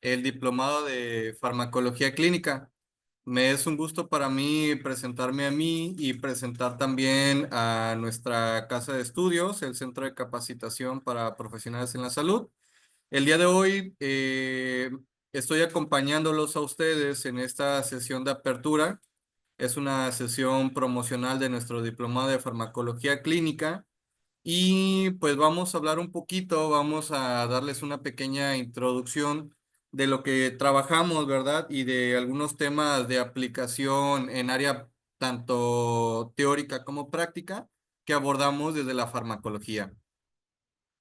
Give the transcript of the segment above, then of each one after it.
el diplomado de farmacología clínica. Me es un gusto para mí presentarme a mí y presentar también a nuestra casa de estudios, el Centro de Capacitación para Profesionales en la Salud. El día de hoy estoy acompañándolos a ustedes en esta sesión de apertura. Es una sesión promocional de nuestro diplomado de farmacología clínica. Y pues vamos a hablar un poquito, vamos a darles una pequeña introducción de lo que trabajamos, ¿verdad? Y de algunos temas de aplicación en área tanto teórica como práctica que abordamos desde la farmacología.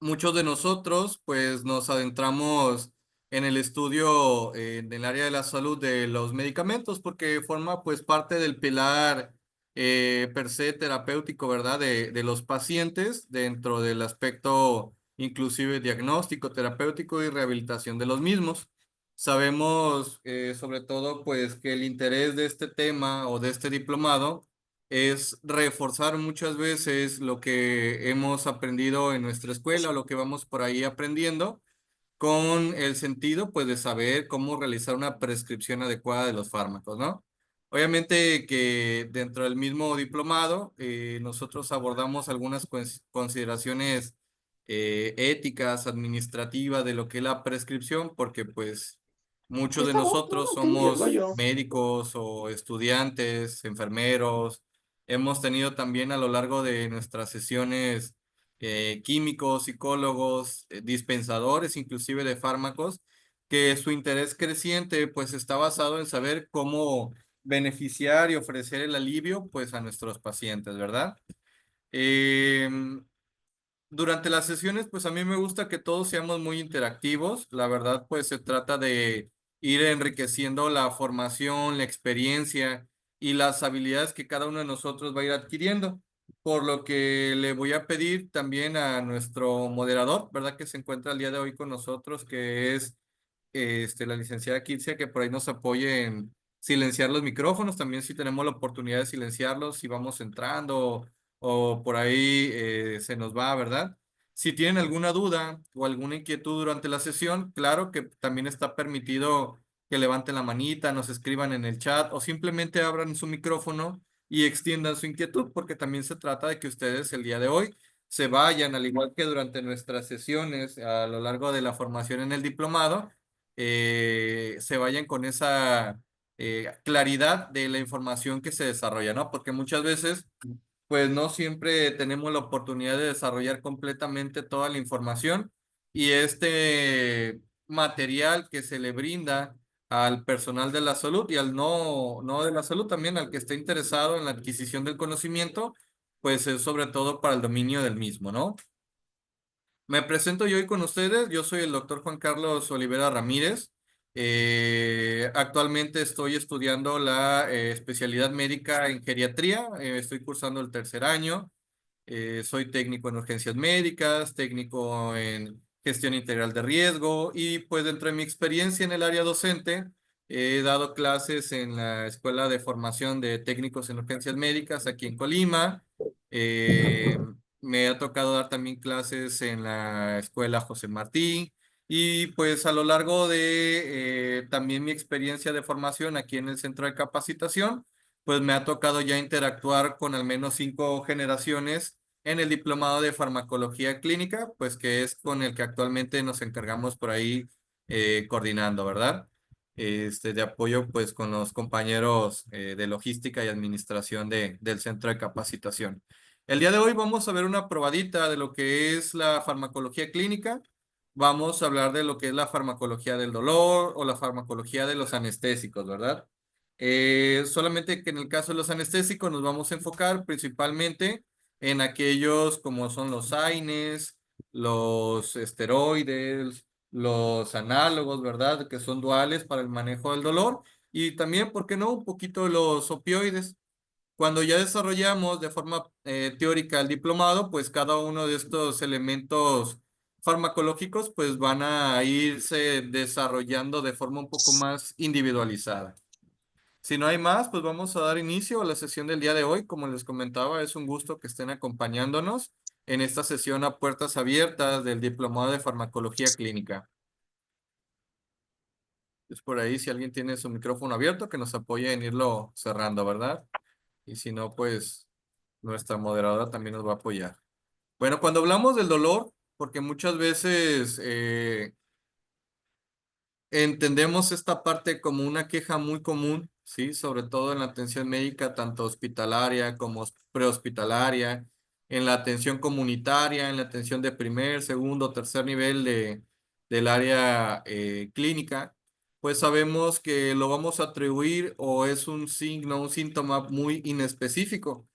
Muchos de nosotros pues nos adentramos en el estudio en el área de la salud de los medicamentos porque forma pues parte del pilar per se terapéutico, ¿verdad? De los pacientes dentro del aspecto inclusive diagnóstico, terapéutico y rehabilitación de los mismos. Sabemos sobre todo pues que el interés de este tema o de este diplomado es reforzar muchas veces lo que hemos aprendido en nuestra escuela o lo que vamos por ahí aprendiendo con el sentido pues de saber cómo realizar una prescripción adecuada de los fármacos, ¿no? Obviamente que dentro del mismo diplomado nosotros abordamos algunas consideraciones éticas, administrativas de lo que es la prescripción, porque pues muchos de Esta voz no nosotros la entiendo somos yo. médicos o estudiantes, enfermeros. Hemos tenido también a lo largo de nuestras sesiones químicos, psicólogos, dispensadores inclusive de fármacos, que su interés creciente pues está basado en saber cómo beneficiar y ofrecer el alivio pues a nuestros pacientes, ¿verdad? Durante las sesiones, pues a mí me gusta que todos seamos muy interactivos. La verdad, pues se trata de ir enriqueciendo la formación, la experiencia y las habilidades que cada uno de nosotros va a ir adquiriendo. Por lo que le voy a pedir también a nuestro moderador, ¿verdad? Que se encuentra el día de hoy con nosotros, que es la licenciada Kitsia, que por ahí nos apoye en silenciar los micrófonos, también si tenemos la oportunidad de silenciarlos, si vamos entrando o por ahí se nos va, ¿verdad? Si tienen alguna duda o alguna inquietud durante la sesión, claro que también está permitido que levanten la manita, nos escriban en el chat o simplemente abran su micrófono y extiendan su inquietud, porque también se trata de que ustedes el día de hoy se vayan, al igual que durante nuestras sesiones a lo largo de la formación en el diplomado, se vayan con esa claridad de la información que se desarrolla, ¿no? Porque muchas veces, pues no siempre tenemos la oportunidad de desarrollar completamente toda la información y este material que se le brinda al personal de la salud y al no de la salud también, al que esté interesado en la adquisición del conocimiento, pues es sobre todo para el dominio del mismo, ¿no? Me presento yo hoy con ustedes. Yo soy el doctor Juan Carlos Olivera Ramírez. Actualmente estoy estudiando la especialidad médica en geriatría. Estoy cursando el tercer año. Soy técnico en urgencias médicas, técnico en gestión integral de riesgo y pues dentro de mi experiencia en el área docente, he dado clases en la Escuela de Formación de Técnicos en Urgencias Médicas aquí en Colima. Eh, Me ha tocado dar también clases en la Escuela José Martí y pues a lo largo de también mi experiencia de formación aquí en el centro de capacitación, pues me ha tocado ya interactuar con al menos 5 generaciones en el diplomado de farmacología clínica, pues que es con el que actualmente nos encargamos por ahí coordinando, ¿verdad? De apoyo pues con los compañeros de logística y administración del centro de capacitación. El día de hoy vamos a ver una probadita de lo que es la farmacología clínica. Vamos a hablar de lo que es la farmacología del dolor o la farmacología de los anestésicos, ¿verdad? Solamente que en el caso de los anestésicos nos vamos a enfocar principalmente en aquellos como son los AINES, los esteroides, los análogos, ¿verdad? Que son duales para el manejo del dolor y también, ¿por qué no? Un poquito los opioides. Cuando ya desarrollamos de forma teórica el diplomado, pues cada uno de estos elementos farmacológicos pues van a irse desarrollando de forma un poco más individualizada. Si no hay más, pues vamos a dar inicio a la sesión del día de hoy. Como les comentaba, es un gusto que estén acompañándonos en esta sesión a puertas abiertas del Diplomado de Farmacología Clínica. Es por ahí, si alguien tiene su micrófono abierto, que nos apoye en irlo cerrando, ¿verdad? Y si no, pues nuestra moderadora también nos va a apoyar. Bueno, cuando hablamos del dolor, porque muchas veces entendemos esta parte como una queja muy común, ¿sí? Sobre todo en la atención médica, tanto hospitalaria como prehospitalaria, en la atención comunitaria, en la atención de primer, segundo, tercer nivel del área clínica, pues sabemos que lo vamos a atribuir o es un signo, un síntoma muy inespecífico.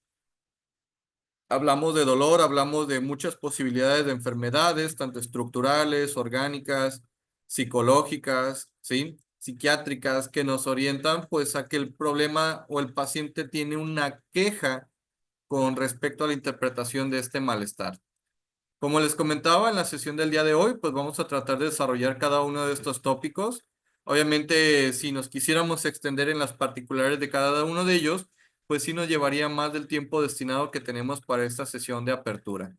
Hablamos de dolor, hablamos de muchas posibilidades de enfermedades, tanto estructurales, orgánicas, psicológicas, ¿sí? Psiquiátricas, que nos orientan pues a que el problema o el paciente tiene una queja con respecto a la interpretación de este malestar. Como les comentaba en la sesión del día de hoy, pues vamos a tratar de desarrollar cada uno de estos tópicos. Obviamente, si nos quisiéramos extender en las particulares de cada uno de ellos, pues sí nos llevaría más del tiempo destinado que tenemos para esta sesión de apertura.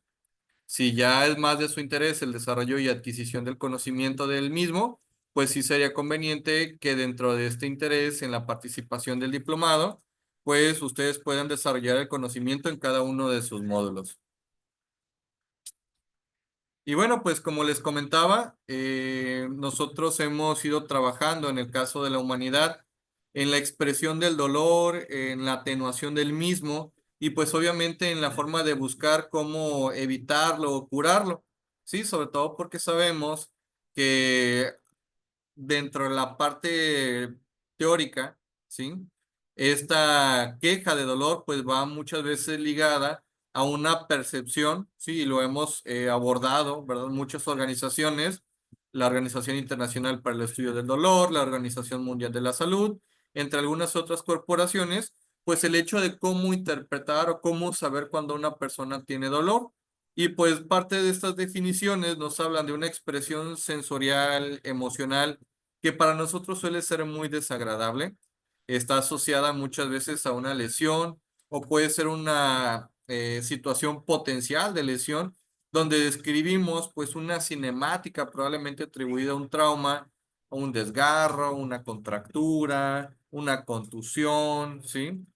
Si ya es más de su interés el desarrollo y adquisición del conocimiento del mismo, pues sí sería conveniente que dentro de este interés en la participación del diplomado, pues ustedes puedan desarrollar el conocimiento en cada uno de sus módulos. Y bueno, pues como les comentaba, nosotros hemos ido trabajando en el caso de la humanidad en la expresión del dolor, en la atenuación del mismo y pues obviamente en la forma de buscar cómo evitarlo o curarlo, ¿sí? Sobre todo porque sabemos que dentro de la parte teórica, ¿sí? Esta queja de dolor pues va muchas veces ligada a una percepción, sí, y lo hemos abordado, ¿verdad? Muchas organizaciones, la Organización Internacional para el Estudio del Dolor, la Organización Mundial de la Salud, entre algunas otras corporaciones, pues el hecho de cómo interpretar o cómo saber cuando una persona tiene dolor. Y pues parte de estas definiciones nos hablan de una expresión sensorial, emocional, que para nosotros suele ser muy desagradable. Está asociada muchas veces a una lesión o puede ser una situación potencial de lesión donde describimos pues una cinemática probablemente atribuida a un trauma, a un desgarro, una contractura, una contusión, ¿sí?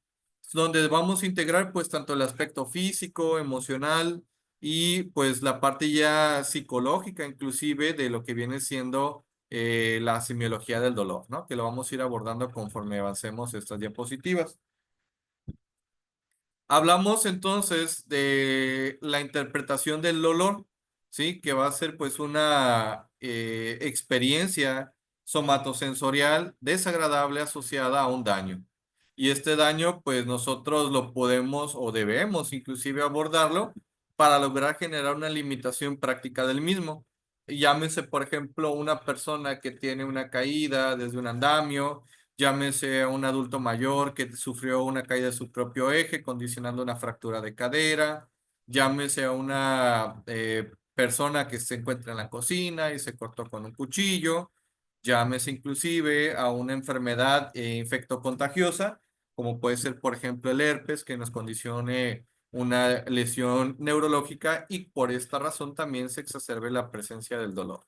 Donde vamos a integrar pues tanto el aspecto físico, emocional y pues la parte ya psicológica inclusive de lo que viene siendo la semiología del dolor, ¿no? Que lo vamos a ir abordando conforme avancemos estas diapositivas. Hablamos entonces de la interpretación del dolor, ¿sí? Que va a ser pues una experiencia somatosensorial desagradable asociada a un daño. Y este daño pues nosotros lo podemos o debemos inclusive abordarlo para lograr generar una limitación práctica del mismo. Llámese, por ejemplo, una persona que tiene una caída desde un andamio. Llámese a un adulto mayor que sufrió una caída de su propio eje, condicionando una fractura de cadera. Llámese a una persona que se encuentra en la cocina y se cortó con un cuchillo. Llámese inclusive a una enfermedad infectocontagiosa, como puede ser, por ejemplo, el herpes, que nos condicione una lesión neurológica y por esta razón también se exacerbe la presencia del dolor.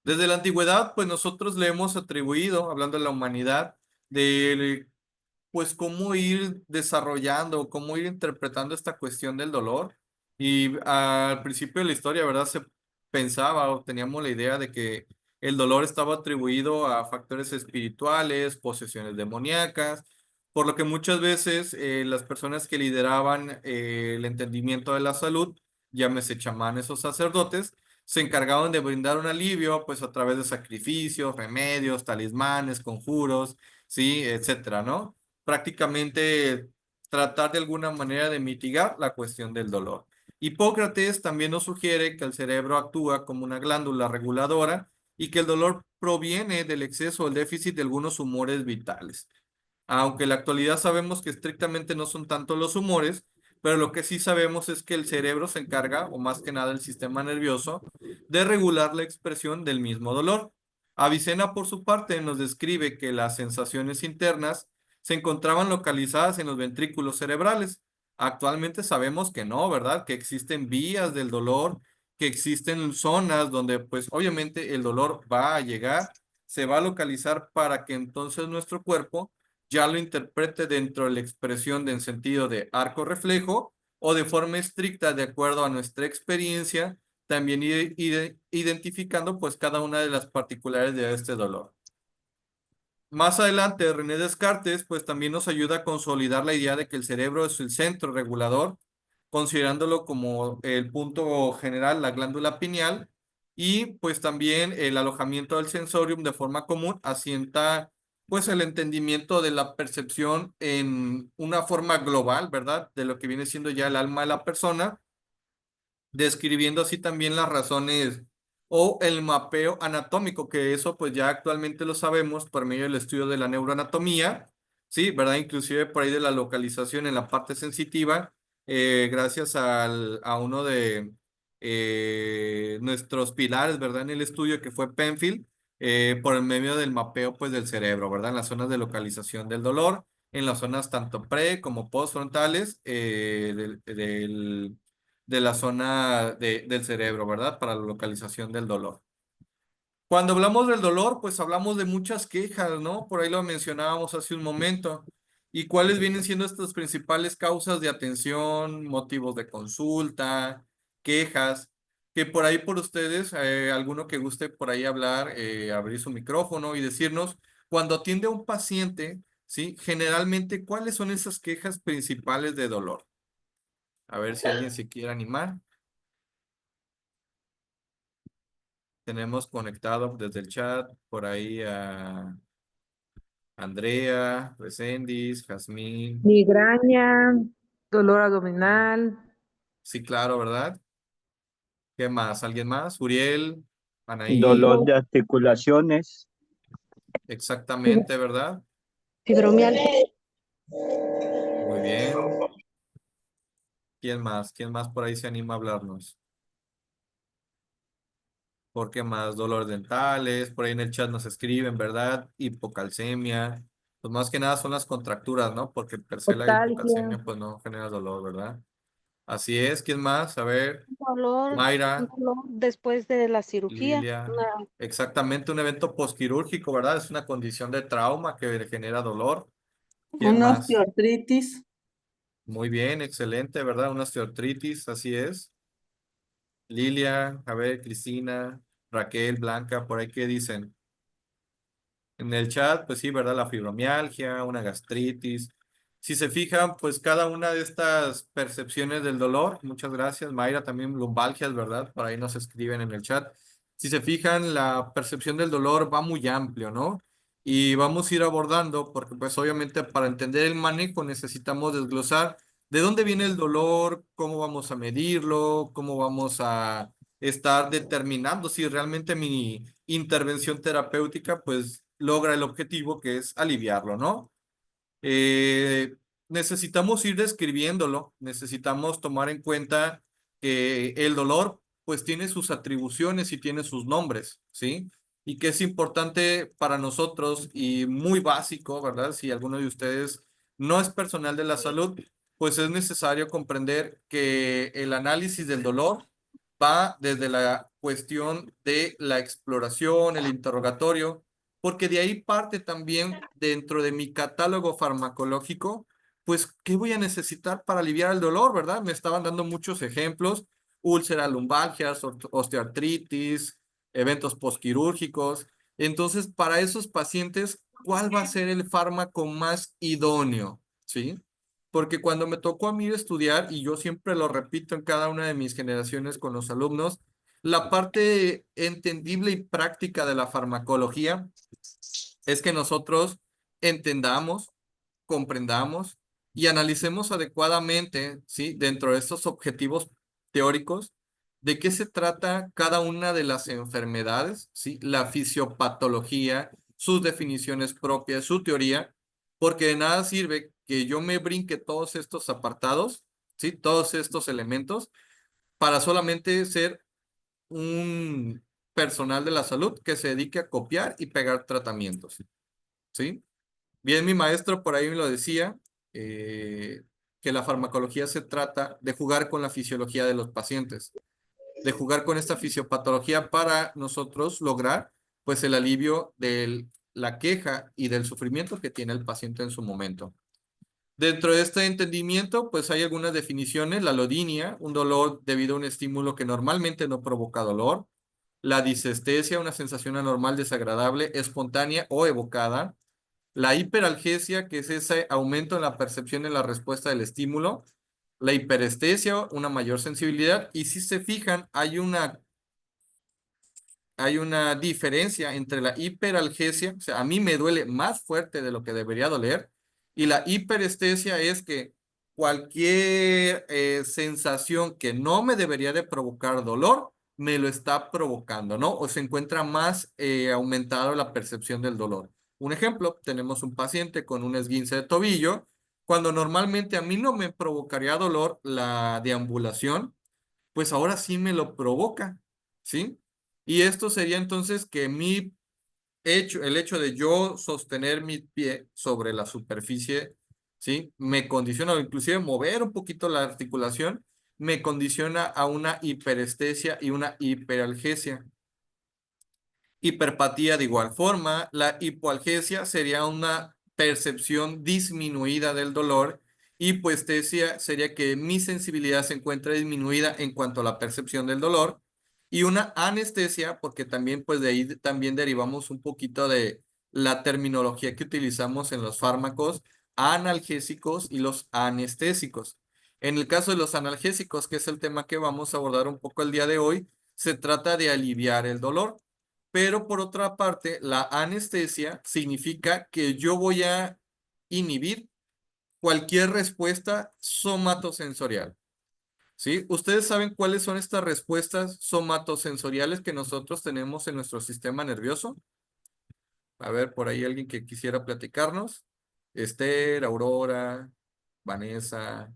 Desde la antigüedad, pues nosotros le hemos atribuido, hablando de la humanidad, de pues cómo ir desarrollando, cómo ir interpretando esta cuestión del dolor. Y al principio de la historia, ¿verdad? Se pensaba o teníamos la idea de que el dolor estaba atribuido a factores espirituales, posesiones demoníacas, por lo que muchas veces las personas que lideraban el entendimiento de la salud, llámese chamanes o sacerdotes, se encargaban de brindar un alivio, pues a través de sacrificios, remedios, talismanes, conjuros, sí, etcétera, ¿no? Prácticamente tratar de alguna manera de mitigar la cuestión del dolor. Hipócrates también nos sugiere que el cerebro actúa como una glándula reguladora y que el dolor proviene del exceso o el déficit de algunos humores vitales. Aunque en la actualidad sabemos que estrictamente no son tanto los humores, pero lo que sí sabemos es que el cerebro se encarga, o más que nada el sistema nervioso, de regular la expresión del mismo dolor. Avicena, por su parte, nos describe que las sensaciones internas se encontraban localizadas en los ventrículos cerebrales. Actualmente sabemos que no, ¿verdad? Que existen vías del dolor que existen zonas donde pues obviamente el dolor va a llegar, se va a localizar para que entonces nuestro cuerpo ya lo interprete dentro de la expresión de en sentido de arco reflejo o de forma estricta de acuerdo a nuestra experiencia, también identificando pues cada una de las particularidades de este dolor. Más adelante, René Descartes, pues también nos ayuda a consolidar la idea de que el cerebro es el centro regulador, considerándolo como el punto general, la glándula pineal, y pues también el alojamiento del sensorium de forma común asienta pues el entendimiento de la percepción en una forma global, ¿verdad? De lo que viene siendo ya el alma de la persona, describiendo así también las razones o el mapeo anatómico, que eso pues ya actualmente lo sabemos por medio del estudio de la neuroanatomía, sí, ¿verdad? Inclusive por ahí de la localización en la parte sensitiva, gracias a uno de nuestros pilares, ¿verdad? En el estudio que fue Penfield, por el medio del mapeo pues del cerebro, ¿verdad? En las zonas de localización del dolor, en las zonas tanto pre como postfrontales de la zona del cerebro, ¿verdad? Para la localización del dolor. Cuando hablamos del dolor, pues hablamos de muchas quejas, ¿no? Por ahí lo mencionábamos hace un momento. ¿Y cuáles vienen siendo estas principales causas de atención, motivos de consulta, quejas? Que por ahí por ustedes, alguno que guste por ahí hablar, abrir su micrófono y decirnos, cuando atiende a un paciente, ¿sí? Generalmente, ¿cuáles son esas quejas principales de dolor? A ver si alguien se quiere animar. Tenemos conectado desde el chat por ahí a Andrea, Recendis, Jazmín. Migraña, dolor abdominal, Sí, claro, ¿verdad? ¿Qué más? ¿Alguien más? Uriel, Anaí, dolor de articulaciones, exactamente, ¿verdad? fibromialgia. Muy bien. ¿Quién más? ¿Quién más por ahí se anima a hablarnos? ¿Por qué más? Dolores dentales, por ahí en el chat nos escriben, ¿verdad? Hipocalcemia. Pues más que nada son las contracturas, ¿no? Porque per se la Otalgia, hipocalcemia pues no genera dolor, ¿verdad? Así es. ¿Quién más? A ver. Un Mayra, dolor después de la cirugía, Lilia. Exactamente, un evento posquirúrgico, ¿verdad? Es una condición de trauma que genera dolor. ¿Quién Una más? osteoartritis. Muy bien, excelente, ¿verdad? Una osteoartritis, así es. Lilia, a ver, Cristina, Raquel, Blanca, por ahí, ¿qué dicen? En el chat, pues sí, ¿verdad? La fibromialgia, una gastritis. Si se fijan, pues cada una de estas percepciones del dolor, muchas gracias, Mayra, también lumbalgias, ¿verdad? Por ahí nos escriben en el chat. Si se fijan, la percepción del dolor va muy amplio, ¿no? Y vamos a ir abordando, porque pues obviamente para entender el manejo necesitamos desglosar de dónde viene el dolor, cómo vamos a medirlo, cómo vamos a estar determinando si realmente mi intervención terapéutica pues logra el objetivo que es aliviarlo, ¿no? Eh, Necesitamos ir describiéndolo, necesitamos tomar en cuenta que el dolor pues tiene sus atribuciones y tiene sus nombres, ¿sí? Y que es importante para nosotros y muy básico, ¿verdad? Si alguno de ustedes no es personal de la salud, pues es necesario comprender que el análisis del dolor va desde la cuestión de la exploración, el interrogatorio, porque de ahí parte también dentro de mi catálogo farmacológico, pues, ¿qué voy a necesitar para aliviar el dolor, verdad? Me estaban dando muchos ejemplos, úlceras lumbalgias, osteoartritis, eventos posquirúrgicos. Entonces, para esos pacientes, ¿cuál va a ser el fármaco más idóneo? ¿Sí? Porque cuando me tocó a mí estudiar, y yo siempre lo repito en cada una de mis generaciones con los alumnos, la parte entendible y práctica de la farmacología es que nosotros entendamos, comprendamos y analicemos adecuadamente, ¿sí? Dentro de estos objetivos teóricos, de qué se trata cada una de las enfermedades, ¿sí? La fisiopatología, sus definiciones propias, su teoría, porque de nada sirve que yo me brinque todos estos apartados, ¿sí? Todos estos elementos para solamente ser un personal de la salud que se dedique a copiar y pegar tratamientos, ¿sí? Bien, mi maestro por ahí me lo decía, que la farmacología se trata de jugar con la fisiología de los pacientes. de jugar con esta fisiopatología para nosotros lograr pues el alivio de la queja y del sufrimiento que tiene el paciente en su momento. Dentro de este entendimiento, pues hay algunas definiciones: la alodinia, un dolor debido a un estímulo que normalmente no provoca dolor; la disestesia, una sensación anormal, desagradable, espontánea o evocada; la hiperalgesia, que es ese aumento en la percepción y la respuesta del estímulo; la hiperestesia, una mayor sensibilidad. Y si se fijan, hay una diferencia entre la hiperalgesia, o sea, a mí me duele más fuerte de lo que debería doler, y la hiperestesia es que cualquier sensación que no me debería de provocar dolor, me lo está provocando, ¿no? O se encuentra más aumentado la percepción del dolor. Un ejemplo, tenemos un paciente con un esguince de tobillo, cuando normalmente a mí no me provocaría dolor la deambulación, pues ahora sí me lo provoca, ¿sí? Y esto sería entonces que el hecho de yo sostener mi pie sobre la superficie, ¿sí? Me condiciona, o inclusive mover un poquito la articulación, me condiciona a una hiperestesia y una hiperalgesia. Hiperpatía de igual forma. La hipoalgesia sería una percepción disminuida del dolor. Hipoestesia sería que mi sensibilidad se encuentra disminuida en cuanto a la percepción del dolor. Y una anestesia, porque también pues de ahí también derivamos un poquito de la terminología que utilizamos en los fármacos analgésicos y los anestésicos. En el caso de los analgésicos, que es el tema que vamos a abordar un poco el día de hoy, se trata de aliviar el dolor. Pero por otra parte, la anestesia significa que yo voy a inhibir cualquier respuesta somatosensorial, ¿sí? ¿Ustedes saben cuáles son estas respuestas somatosensoriales que nosotros tenemos en nuestro sistema nervioso? A ver, por ahí alguien que quisiera platicarnos. Esther, Aurora, Vanessa,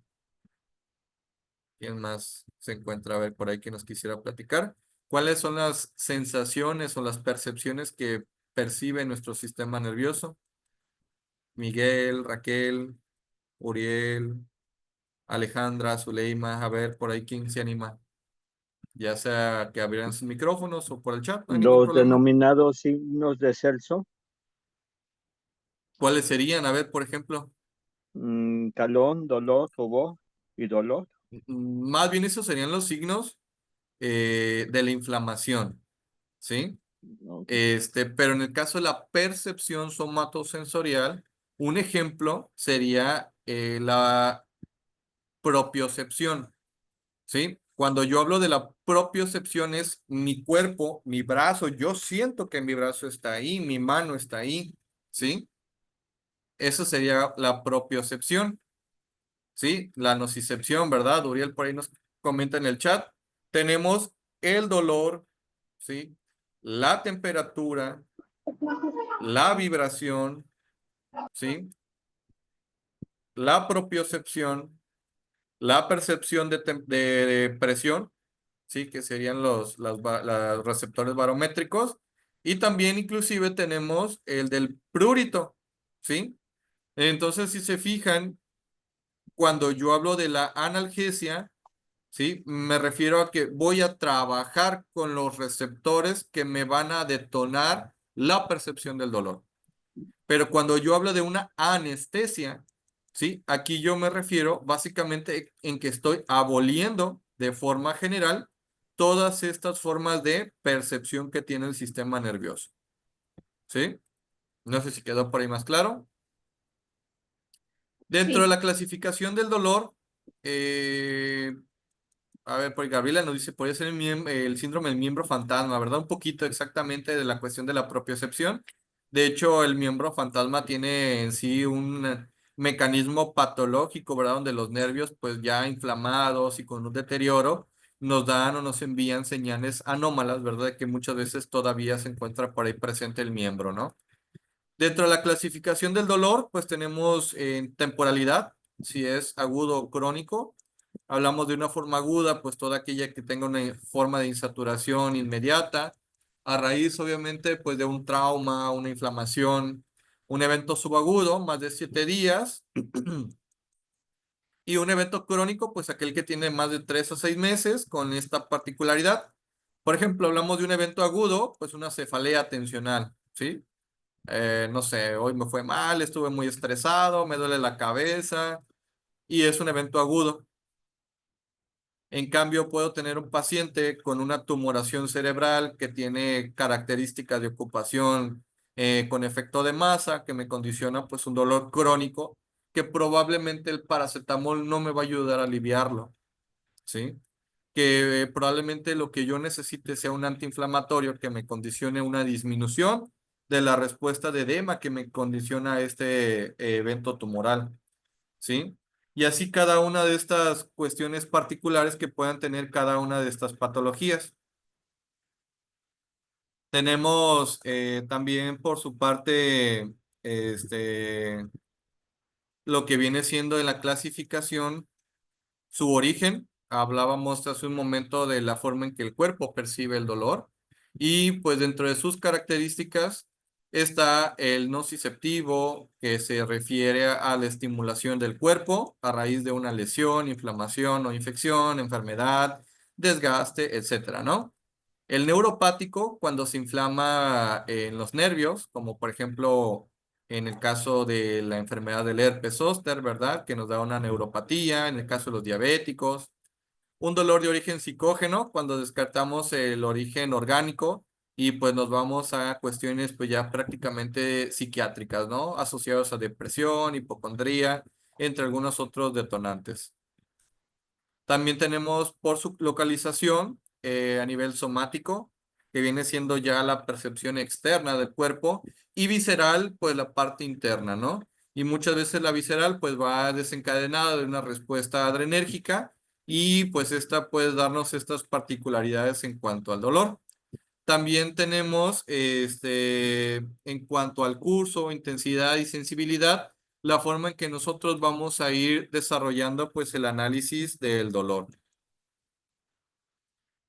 ¿quién más se encuentra? A ver, por ahí que nos quisiera platicar. ¿Cuáles son las sensaciones o las percepciones que percibe nuestro sistema nervioso? Miguel, Raquel, Uriel, Alejandra, Zuleima. A ver, por ahí quién se anima. Ya sea que abrieran sus micrófonos o por el chat, no hay ningún Los problema. denominados signos de Celso, ¿Cuáles serían? A ver, por ejemplo. calón, dolor, rubor y dolor. Más bien esos serían los signos de la inflamación, ¿sí? ¿No? Pero en el caso de la percepción somatosensorial, un ejemplo sería la propiocepción, ¿sí? Cuando yo hablo de la propiocepción es mi cuerpo, mi brazo, yo siento que mi brazo está ahí, mi mano está ahí, ¿sí? Eso sería la propiocepción, ¿sí? La nocicepción, ¿verdad? Uriel por ahí nos comenta en el chat. Tenemos el dolor, ¿sí? La temperatura, la vibración, ¿sí? La propiocepción, la percepción de presión, ¿sí? Que serían los receptores barométricos. Y también inclusive tenemos el del prurito, ¿sí? Entonces, si se fijan, cuando yo hablo de la analgesia, ¿sí? Me refiero a que voy a trabajar con los receptores que me van a detonar la percepción del dolor. Pero cuando yo hablo de una anestesia, ¿sí? Aquí yo me refiero básicamente en que estoy aboliendo de forma general todas estas formas de percepción que tiene el sistema nervioso, ¿sí? No sé si quedó por ahí más claro. Dentro de la clasificación del dolor, a ver, por Gabriela nos dice, podría ser el síndrome del miembro fantasma, ¿verdad? Un poquito exactamente de la cuestión de la propiocepción. De hecho, el miembro fantasma tiene en sí un mecanismo patológico, ¿verdad? Donde los nervios, pues ya inflamados y con un deterioro, nos dan o nos envían señales anómalas, ¿verdad? Que muchas veces todavía se encuentra por ahí presente el miembro, ¿no? Dentro de la clasificación del dolor, pues tenemos temporalidad, si es agudo o crónico. Hablamos de una forma aguda, pues toda aquella que tenga una forma de insaturación inmediata, a raíz obviamente pues de un trauma, una inflamación, un evento subagudo, más de 7 días. Y un evento crónico, pues aquel que tiene más de 3 a 6 meses con esta particularidad. Por ejemplo, hablamos de un evento agudo, pues una cefalea tensional, ¿sí? No sé, hoy me fue mal, estuve muy estresado, me duele la cabeza y es un evento agudo. En cambio, puedo tener un paciente con una tumoración cerebral que tiene características de ocupación con efecto de masa, que me condiciona pues un dolor crónico, que probablemente el paracetamol no me va a ayudar a aliviarlo, ¿sí? Que probablemente lo que yo necesite sea un antiinflamatorio que me condicione una disminución de la respuesta de edema que me condiciona este evento tumoral, ¿sí? Y así cada una de estas cuestiones particulares que puedan tener cada una de estas patologías. Tenemos también por su parte este, lo que viene siendo en la clasificación su origen. Hablábamos hace un momento de la forma en que el cuerpo percibe el dolor y pues dentro de sus características está el nociceptivo, que se refiere a la estimulación del cuerpo a raíz de una lesión, inflamación o infección, enfermedad, desgaste, etcétera, ¿no? El neuropático, cuando se inflama en los nervios, como por ejemplo en el caso de la enfermedad del herpes zóster, ¿verdad? Que nos da una neuropatía, en el caso de los diabéticos. Un dolor de origen psicógeno, cuando descartamos el origen orgánico y pues nos vamos a cuestiones pues ya prácticamente psiquiátricas, ¿no? Asociados a depresión, hipocondría, entre algunos otros detonantes. También tenemos por su localización a nivel somático, que viene siendo ya la percepción externa del cuerpo, y visceral, pues la parte interna, ¿no? Y muchas veces la visceral pues va desencadenada de una respuesta adrenérgica y pues esta puede darnos estas particularidades en cuanto al dolor. También tenemos, en cuanto al curso, intensidad y sensibilidad, la forma en que nosotros vamos a ir desarrollando, pues, el análisis del dolor.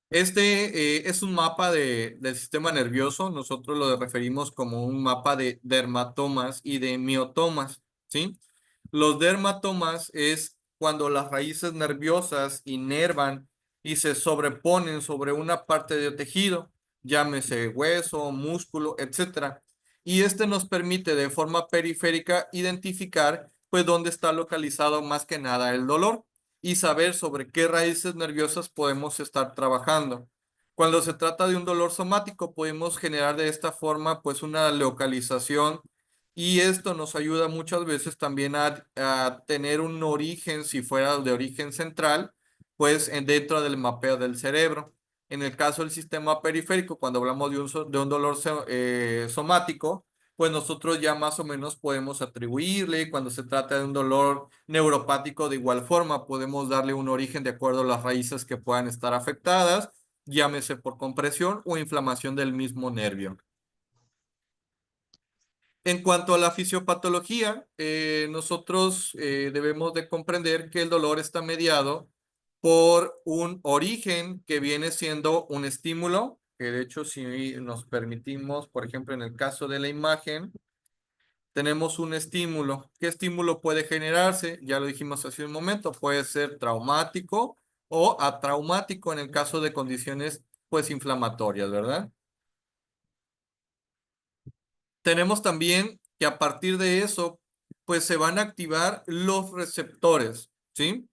Este es un mapa del sistema nervioso. Nosotros lo referimos como un mapa de dermatomas y de miotomas, ¿sí? Los dermatomas es cuando las raíces nerviosas inervan y se sobreponen sobre una parte de tejido, llámese hueso, músculo, etcétera. Y este nos permite de forma periférica identificar, pues, dónde está localizado más que nada el dolor y saber sobre qué raíces nerviosas podemos estar trabajando. Cuando se trata de un dolor somático, podemos generar de esta forma pues una localización y esto nos ayuda muchas veces también a tener un origen, si fuera de origen central, pues dentro del mapeo del cerebro. En el caso del sistema periférico, cuando hablamos de un dolor somático, pues nosotros ya más o menos podemos atribuirle. Cuando se trata de un dolor neuropático, de igual forma, podemos darle un origen de acuerdo a las raíces que puedan estar afectadas, llámese por compresión o inflamación del mismo nervio. En cuanto a la fisiopatología, nosotros debemos de comprender que el dolor está mediado por un origen que viene siendo un estímulo, que de hecho si nos permitimos, por ejemplo, en el caso de la imagen, tenemos un estímulo. ¿Qué estímulo puede generarse? Ya lo dijimos hace un momento, puede ser traumático o atraumático en el caso de condiciones pues inflamatorias, ¿verdad? Tenemos también que a partir de eso pues se van a activar los receptores, ¿sí?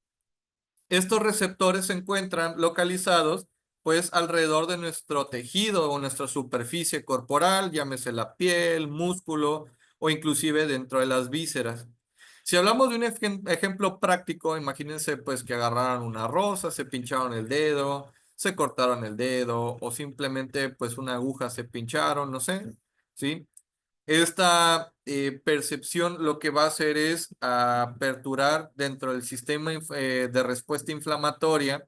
Estos receptores se encuentran localizados pues alrededor de nuestro tejido o nuestra superficie corporal, llámese la piel, músculo o inclusive dentro de las vísceras. Si hablamos de un ejemplo práctico, imagínense pues que agarraron una rosa, se pincharon el dedo, se cortaron el dedo o simplemente pues una aguja se pincharon, no sé, ¿sí? Esta percepción lo que va a hacer es aperturar dentro del sistema de respuesta inflamatoria,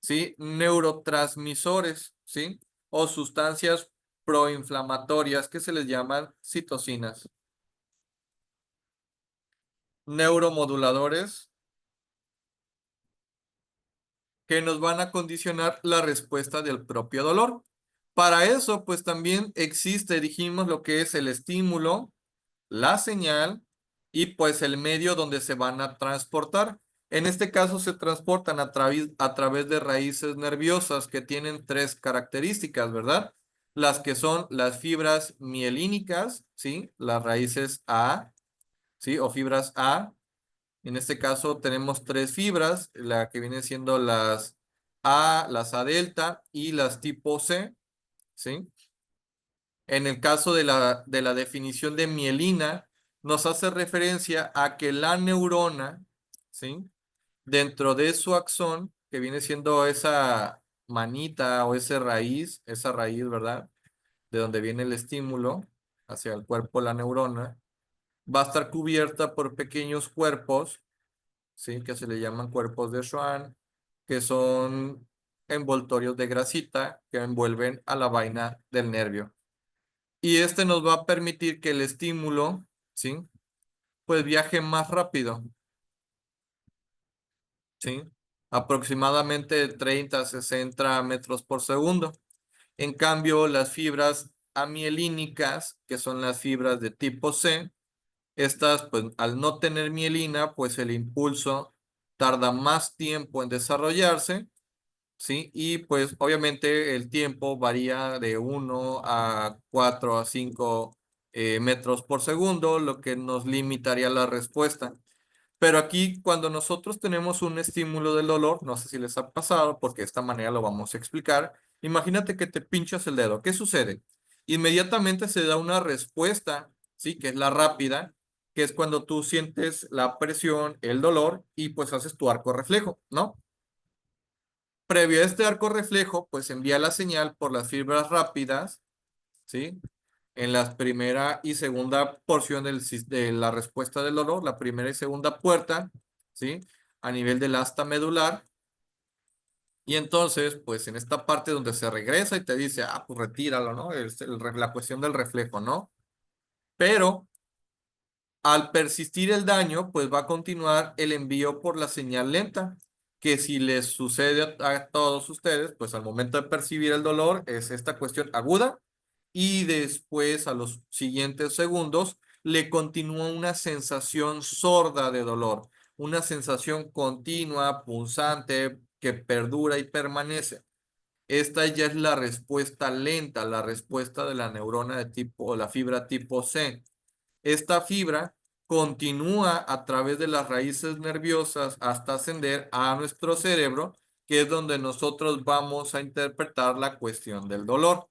¿sí? Neurotransmisores, ¿sí? O sustancias proinflamatorias que se les llaman citocinas. Neuromoduladores que nos van a condicionar la respuesta del propio dolor. Para eso, pues también existe, dijimos, lo que es el estímulo, la señal y pues el medio donde se van a transportar. En este caso se transportan a través de raíces nerviosas que tienen tres características, ¿verdad? Las que son las fibras mielínicas, ¿sí? Las raíces A, ¿sí? O fibras A. En este caso tenemos tres fibras, la que viene siendo las A delta y las tipo C, ¿sí? En el caso de la definición de mielina, nos hace referencia a que la neurona, ¿sí? Dentro de su axón, que viene siendo esa manita o esa raíz, ¿verdad? De donde viene el estímulo hacia el cuerpo, la neurona, va a estar cubierta por pequeños cuerpos, ¿sí? Que se le llaman cuerpos de Schwann, que son envoltorios de grasita que envuelven a la vaina del nervio. Y este nos va a permitir que el estímulo, ¿sí? Pues viaje más rápido, ¿sí? Aproximadamente 30 a 60 metros por segundo. En cambio, las fibras amielínicas, que son las fibras de tipo C, estas, pues al no tener mielina, pues el impulso tarda más tiempo en desarrollarse, ¿sí? Y pues obviamente el tiempo varía de 1 a 4 a 5 metros por segundo, lo que nos limitaría la respuesta. Pero aquí, cuando nosotros tenemos un estímulo del dolor, no sé si les ha pasado, porque de esta manera lo vamos a explicar. Imagínate que te pinchas el dedo. ¿Qué sucede? Inmediatamente se da una respuesta, ¿sí? Que es la rápida, que es cuando tú sientes la presión, el dolor, y pues haces tu arco reflejo, ¿no? Previo a este arco reflejo, pues envía la señal por las fibras rápidas, ¿sí? En la primera y segunda porción de la respuesta del dolor, la primera y segunda puerta, ¿sí? A nivel del asta medular. Y entonces, pues en esta parte donde se regresa y te dice, pues retíralo, ¿no? La cuestión del reflejo, ¿no? Pero al persistir el daño, pues va a continuar el envío por la señal lenta, que si les sucede a todos ustedes, pues al momento de percibir el dolor es esta cuestión aguda y después a los siguientes segundos le continúa una sensación sorda de dolor, una sensación continua, punzante, que perdura y permanece. Esta ya es la respuesta lenta, la respuesta de la neurona de tipo, la fibra tipo C. Esta fibra continúa a través de las raíces nerviosas hasta ascender a nuestro cerebro, que es donde nosotros vamos a interpretar la cuestión del dolor,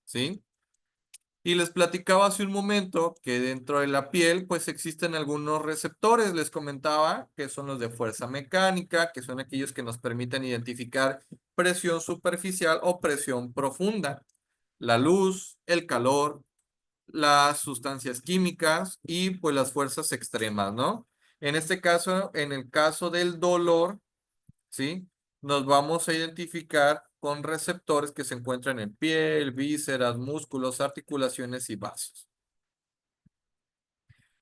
¿sí? Y les platicaba hace un momento que dentro de la piel pues existen algunos receptores, les comentaba que son los de fuerza mecánica, que son aquellos que nos permiten identificar presión superficial o presión profunda, la luz, el calor, las sustancias químicas y pues las fuerzas extremas, ¿no? En este caso, en el caso del dolor, ¿sí? Nos vamos a identificar con receptores que se encuentran en piel, vísceras, músculos, articulaciones y vasos.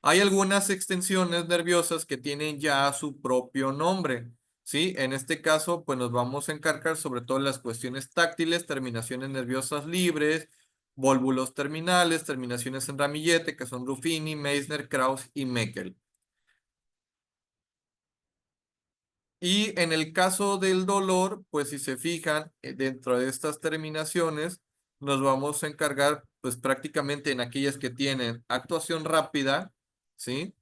Hay algunas extensiones nerviosas que tienen ya su propio nombre, ¿sí? En este caso, pues nos vamos a encargar sobre todo en las cuestiones táctiles, terminaciones nerviosas libres, volvulos terminales, terminaciones en ramillete, que son Ruffini, Meissner, Krauss y Meckel. Y en el caso del dolor, pues si se fijan, dentro de estas terminaciones, nos vamos a encargar, pues prácticamente en aquellas que tienen actuación rápida, ¿sí?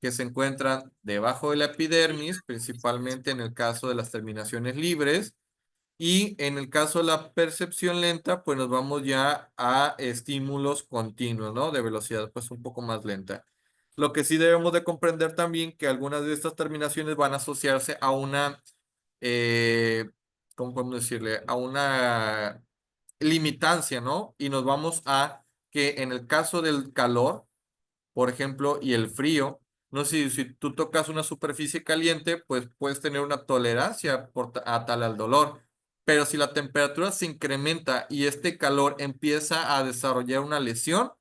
Que se encuentran debajo de la epidermis, principalmente en el caso de las terminaciones libres. Y en el caso de la percepción lenta, pues nos vamos ya a estímulos continuos, ¿no? De velocidad, pues un poco más lenta. Lo que sí debemos de comprender también que algunas de estas terminaciones van a asociarse a una, ¿cómo podemos decirle? A una limitancia, ¿no? Y nos vamos a que en el caso del calor, por ejemplo, y el frío, no sé si tú tocas una superficie caliente, pues puedes tener una tolerancia a tal al dolor. Pero si la temperatura se incrementa y este calor empieza a desarrollar una lesión,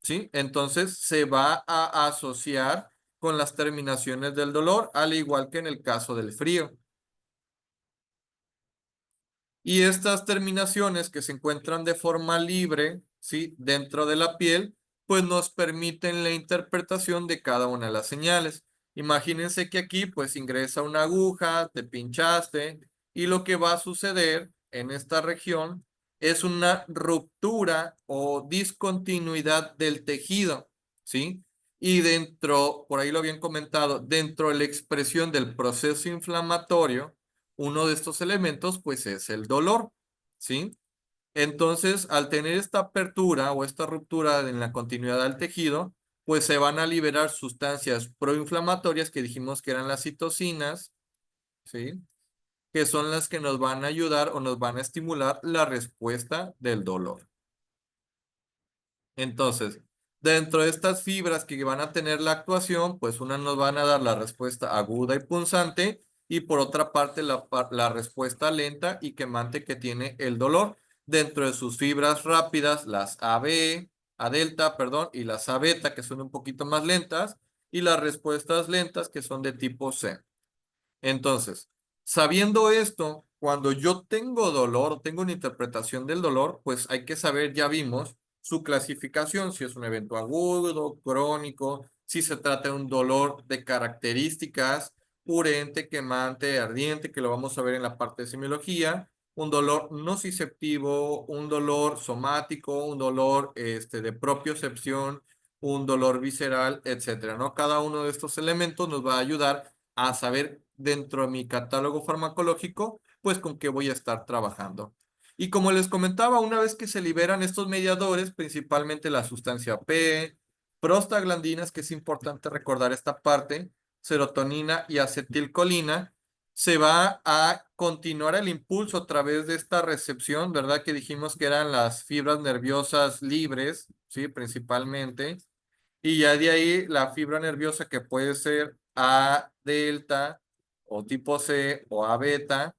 ¿sí? Entonces se va a asociar con las terminaciones del dolor, al igual que en el caso del frío. Y estas terminaciones que se encuentran de forma libre, ¿sí? Dentro de la piel, pues nos permiten la interpretación de cada una de las señales. Imagínense que aquí pues ingresa una aguja, te pinchaste y lo que va a suceder en esta región es una ruptura o discontinuidad del tejido, ¿sí? Y dentro, por ahí lo habían comentado, dentro de la expresión del proceso inflamatorio, uno de estos elementos pues es el dolor, ¿sí? Entonces, al tener esta apertura o esta ruptura en la continuidad del tejido, pues se van a liberar sustancias proinflamatorias que dijimos que eran las citocinas, ¿sí? Que son las que nos van a ayudar o nos van a estimular la respuesta del dolor. Entonces, dentro de estas fibras que van a tener la actuación, pues unas nos van a dar la respuesta aguda y punzante y por otra parte la respuesta lenta y quemante que tiene el dolor. Dentro de sus fibras rápidas, las AB, A delta, perdón, y las A beta, que son un poquito más lentas, y las respuestas lentas, que son de tipo C. Entonces, sabiendo esto, cuando yo tengo dolor o tengo una interpretación del dolor, pues hay que saber, ya vimos, su clasificación, si es un evento agudo, crónico, si se trata de un dolor de características, urente, quemante, ardiente, que lo vamos a ver en la parte de semiología, un dolor nociceptivo, un dolor somático, un dolor de propiocepción, un dolor visceral, etcétera, ¿no? Cada uno de estos elementos nos va a ayudar a saber dentro de mi catálogo farmacológico, pues con qué voy a estar trabajando. Y como les comentaba, una vez que se liberan estos mediadores, principalmente la sustancia P, prostaglandinas, que es importante recordar esta parte, serotonina y acetilcolina, se va a continuar el impulso a través de esta recepción, ¿verdad? Que dijimos que eran las fibras nerviosas libres, ¿sí? Principalmente. Y ya de ahí la fibra nerviosa que puede ser A delta o tipo C o A beta,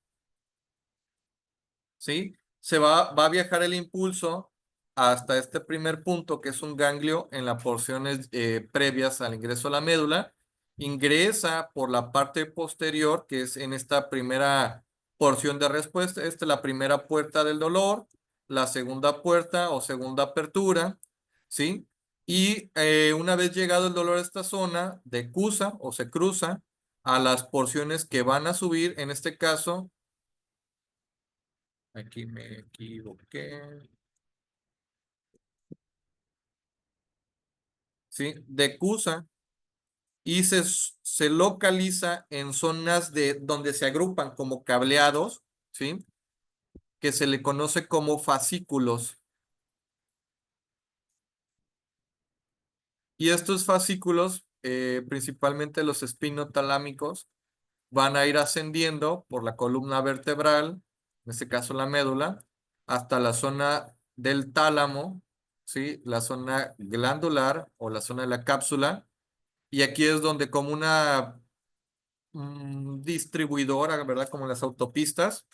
¿sí? Va a viajar el impulso hasta este primer punto que es un ganglio en las porciones previas al ingreso a la médula. Ingresa por la parte posterior que es en esta primera porción de respuesta. Esta es la primera puerta del dolor, la segunda puerta o segunda apertura, ¿sí? Y una vez llegado el dolor a esta zona, decusa o se cruza a las porciones que van a subir, en este caso, aquí me equivoqué, ¿sí? Decusa y se localiza en zonas de donde se agrupan como cableados, ¿sí? Que se le conoce como fascículos. Y estos fascículos, principalmente los espinotalámicos, van a ir ascendiendo por la columna vertebral, en este caso la médula, hasta la zona del tálamo, ¿sí? La zona glandular o la zona de la cápsula. Y aquí es donde como una distribuidora, ¿verdad? Como en las autopistas,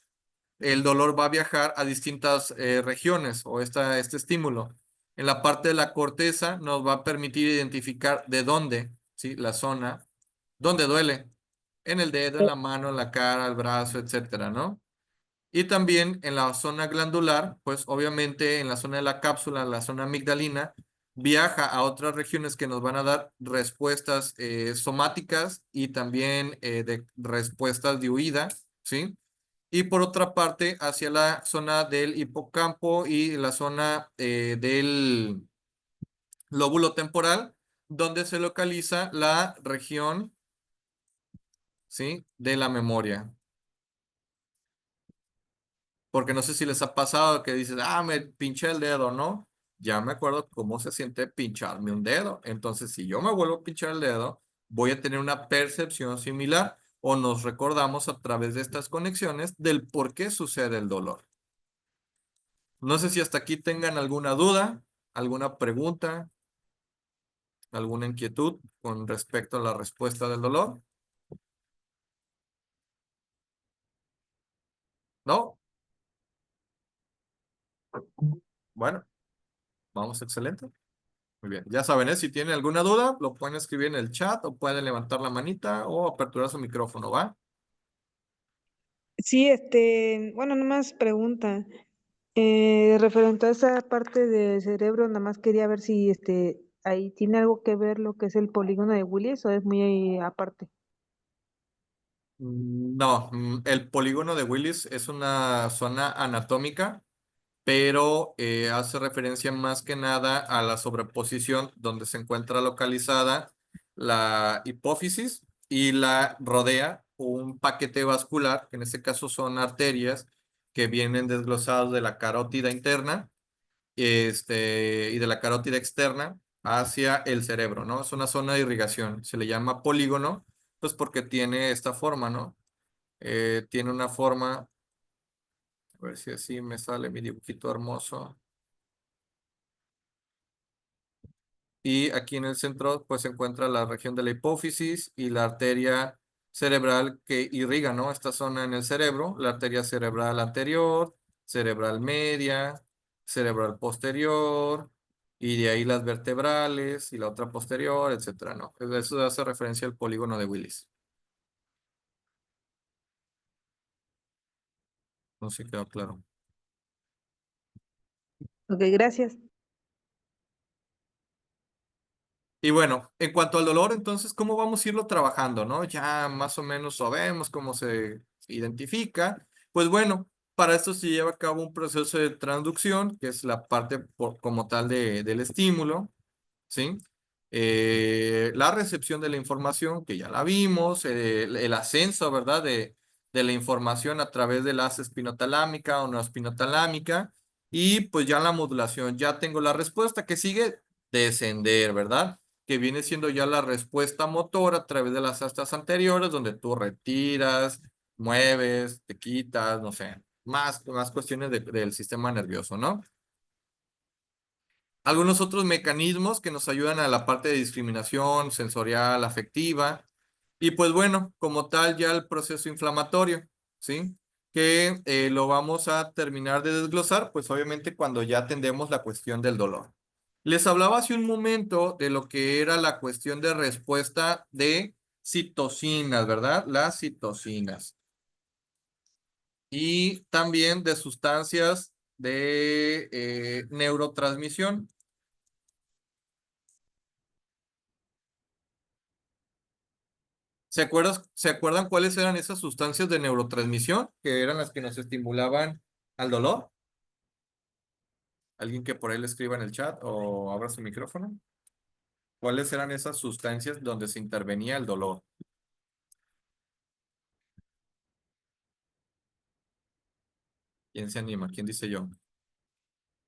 el dolor va a viajar a distintas regiones o este estímulo. En la parte de la corteza nos va a permitir identificar de dónde, ¿sí? La zona, dónde duele. En el dedo, en la mano, en la cara, el brazo, etcétera, ¿no? Y también en la zona glandular, pues obviamente en la zona de la cápsula, la zona amigdalina, viaja a otras regiones que nos van a dar respuestas somáticas y también de respuestas de huida, ¿sí? Y por otra parte, hacia la zona del hipocampo y la zona del lóbulo temporal, donde se localiza la región, ¿sí? De la memoria. Porque no sé si les ha pasado que dices, me pinché el dedo, ¿no? Ya me acuerdo cómo se siente pincharme un dedo. Entonces, si yo me vuelvo a pinchar el dedo, voy a tener una percepción similar o nos recordamos a través de estas conexiones del por qué sucede el dolor. No sé si hasta aquí tengan alguna duda, alguna pregunta, alguna inquietud con respecto a la respuesta del dolor. ¿No? Bueno, vamos, excelente. Muy bien, ya saben, si tienen alguna duda, lo pueden escribir en el chat o pueden levantar la manita o aperturar su micrófono, ¿va? Sí, bueno, nomás pregunta. Referente a esa parte del cerebro, nada más quería ver si, ¿ahí tiene algo que ver lo que es el polígono de Willis o es muy aparte? No, el polígono de Willis es una zona anatómica, pero hace referencia más que nada a la sobreposición donde se encuentra localizada la hipófisis y la rodea un paquete vascular, que en este caso son arterias que vienen desglosadas de la carótida interna y de la carótida externa hacia el cerebro, ¿no? Es una zona de irrigación, se le llama polígono, pues porque tiene esta forma, ¿no? Tiene una forma, a ver si así me sale mi dibujito hermoso. Y aquí en el centro pues se encuentra la región de la hipófisis y la arteria cerebral que irriga, ¿no? Esta zona en el cerebro, la arteria cerebral anterior, cerebral media, cerebral posterior, y de ahí las vertebrales y la otra posterior, etcétera, ¿no? Eso hace referencia al polígono de Willis. No sé si quedó claro. Ok, gracias. Y bueno, en cuanto al dolor, entonces, ¿cómo vamos a irlo trabajando, no? Ya más o menos sabemos cómo se identifica. Pues bueno, para esto se lleva a cabo un proceso de transducción, que es la parte como tal del estímulo, ¿sí? La recepción de la información, que ya la vimos, el ascenso, ¿verdad? De la información a través de la espinotalámica o no espinotalámica, y pues ya la modulación, ya tengo la respuesta que sigue, descender, ¿verdad? Que viene siendo ya la respuesta motora a través de las astas anteriores, donde tú retiras, mueves, te quitas, no sé, más cuestiones del sistema nervioso, ¿no? Algunos otros mecanismos que nos ayudan a la parte de discriminación sensorial, afectiva, y pues bueno, como tal ya el proceso inflamatorio, ¿sí? Que lo vamos a terminar de desglosar, pues obviamente cuando ya atendemos la cuestión del dolor. Les hablaba hace un momento de lo que era la cuestión de respuesta de citocinas, ¿verdad? Las citocinas. Y también de sustancias de neurotransmisión. ¿Se acuerdan cuáles eran esas sustancias de neurotransmisión que eran las que nos estimulaban al dolor? ¿Alguien que por ahí le escriba en el chat o abra su micrófono? ¿Cuáles eran esas sustancias donde se intervenía el dolor? ¿Quién se anima? ¿Quién dice yo?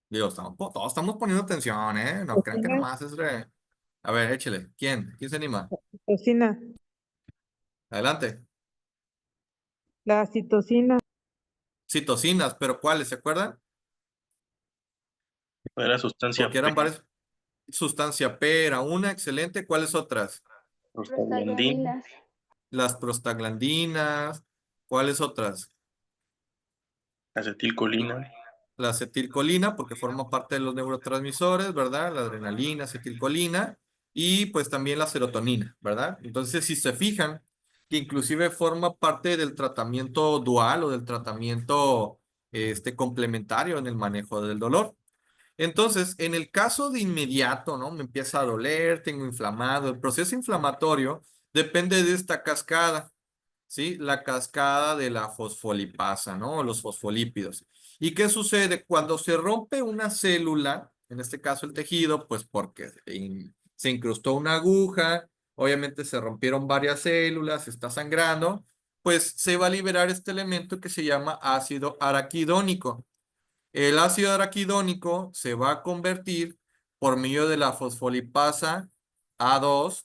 Digo, todos estamos poniendo atención, ¿eh? No crean que Cocina, nomás es re... A ver, échele. ¿Quién? ¿Quién se anima? cocina, Adelante. la citocina, Citocinas, pero ¿cuáles? ¿Se acuerdan? Era sustancia Porque eran P, varias. Sustancia P era una, excelente. ¿Cuáles otras? prostaglandina, Las prostaglandinas. ¿Cuáles otras? acetilcolina, La acetilcolina, porque forma parte de los neurotransmisores, ¿verdad? La adrenalina, acetilcolina, y pues también la serotonina, ¿verdad? Entonces, si se fijan, que inclusive forma parte del tratamiento dual o del tratamiento complementario en el manejo del dolor. Entonces, en el caso de inmediato, ¿no? Me empieza a doler, tengo inflamado. El proceso inflamatorio depende de esta cascada. ¿Sí? La cascada de la fosfolipasa, ¿no? Los fosfolípidos. ¿Y qué sucede? Cuando se rompe una célula, en este caso el tejido, pues porque se incrustó una aguja, obviamente se rompieron varias células, está sangrando, pues se va a liberar este elemento que se llama ácido araquidónico. El ácido araquidónico se va a convertir por medio de la fosfolipasa A2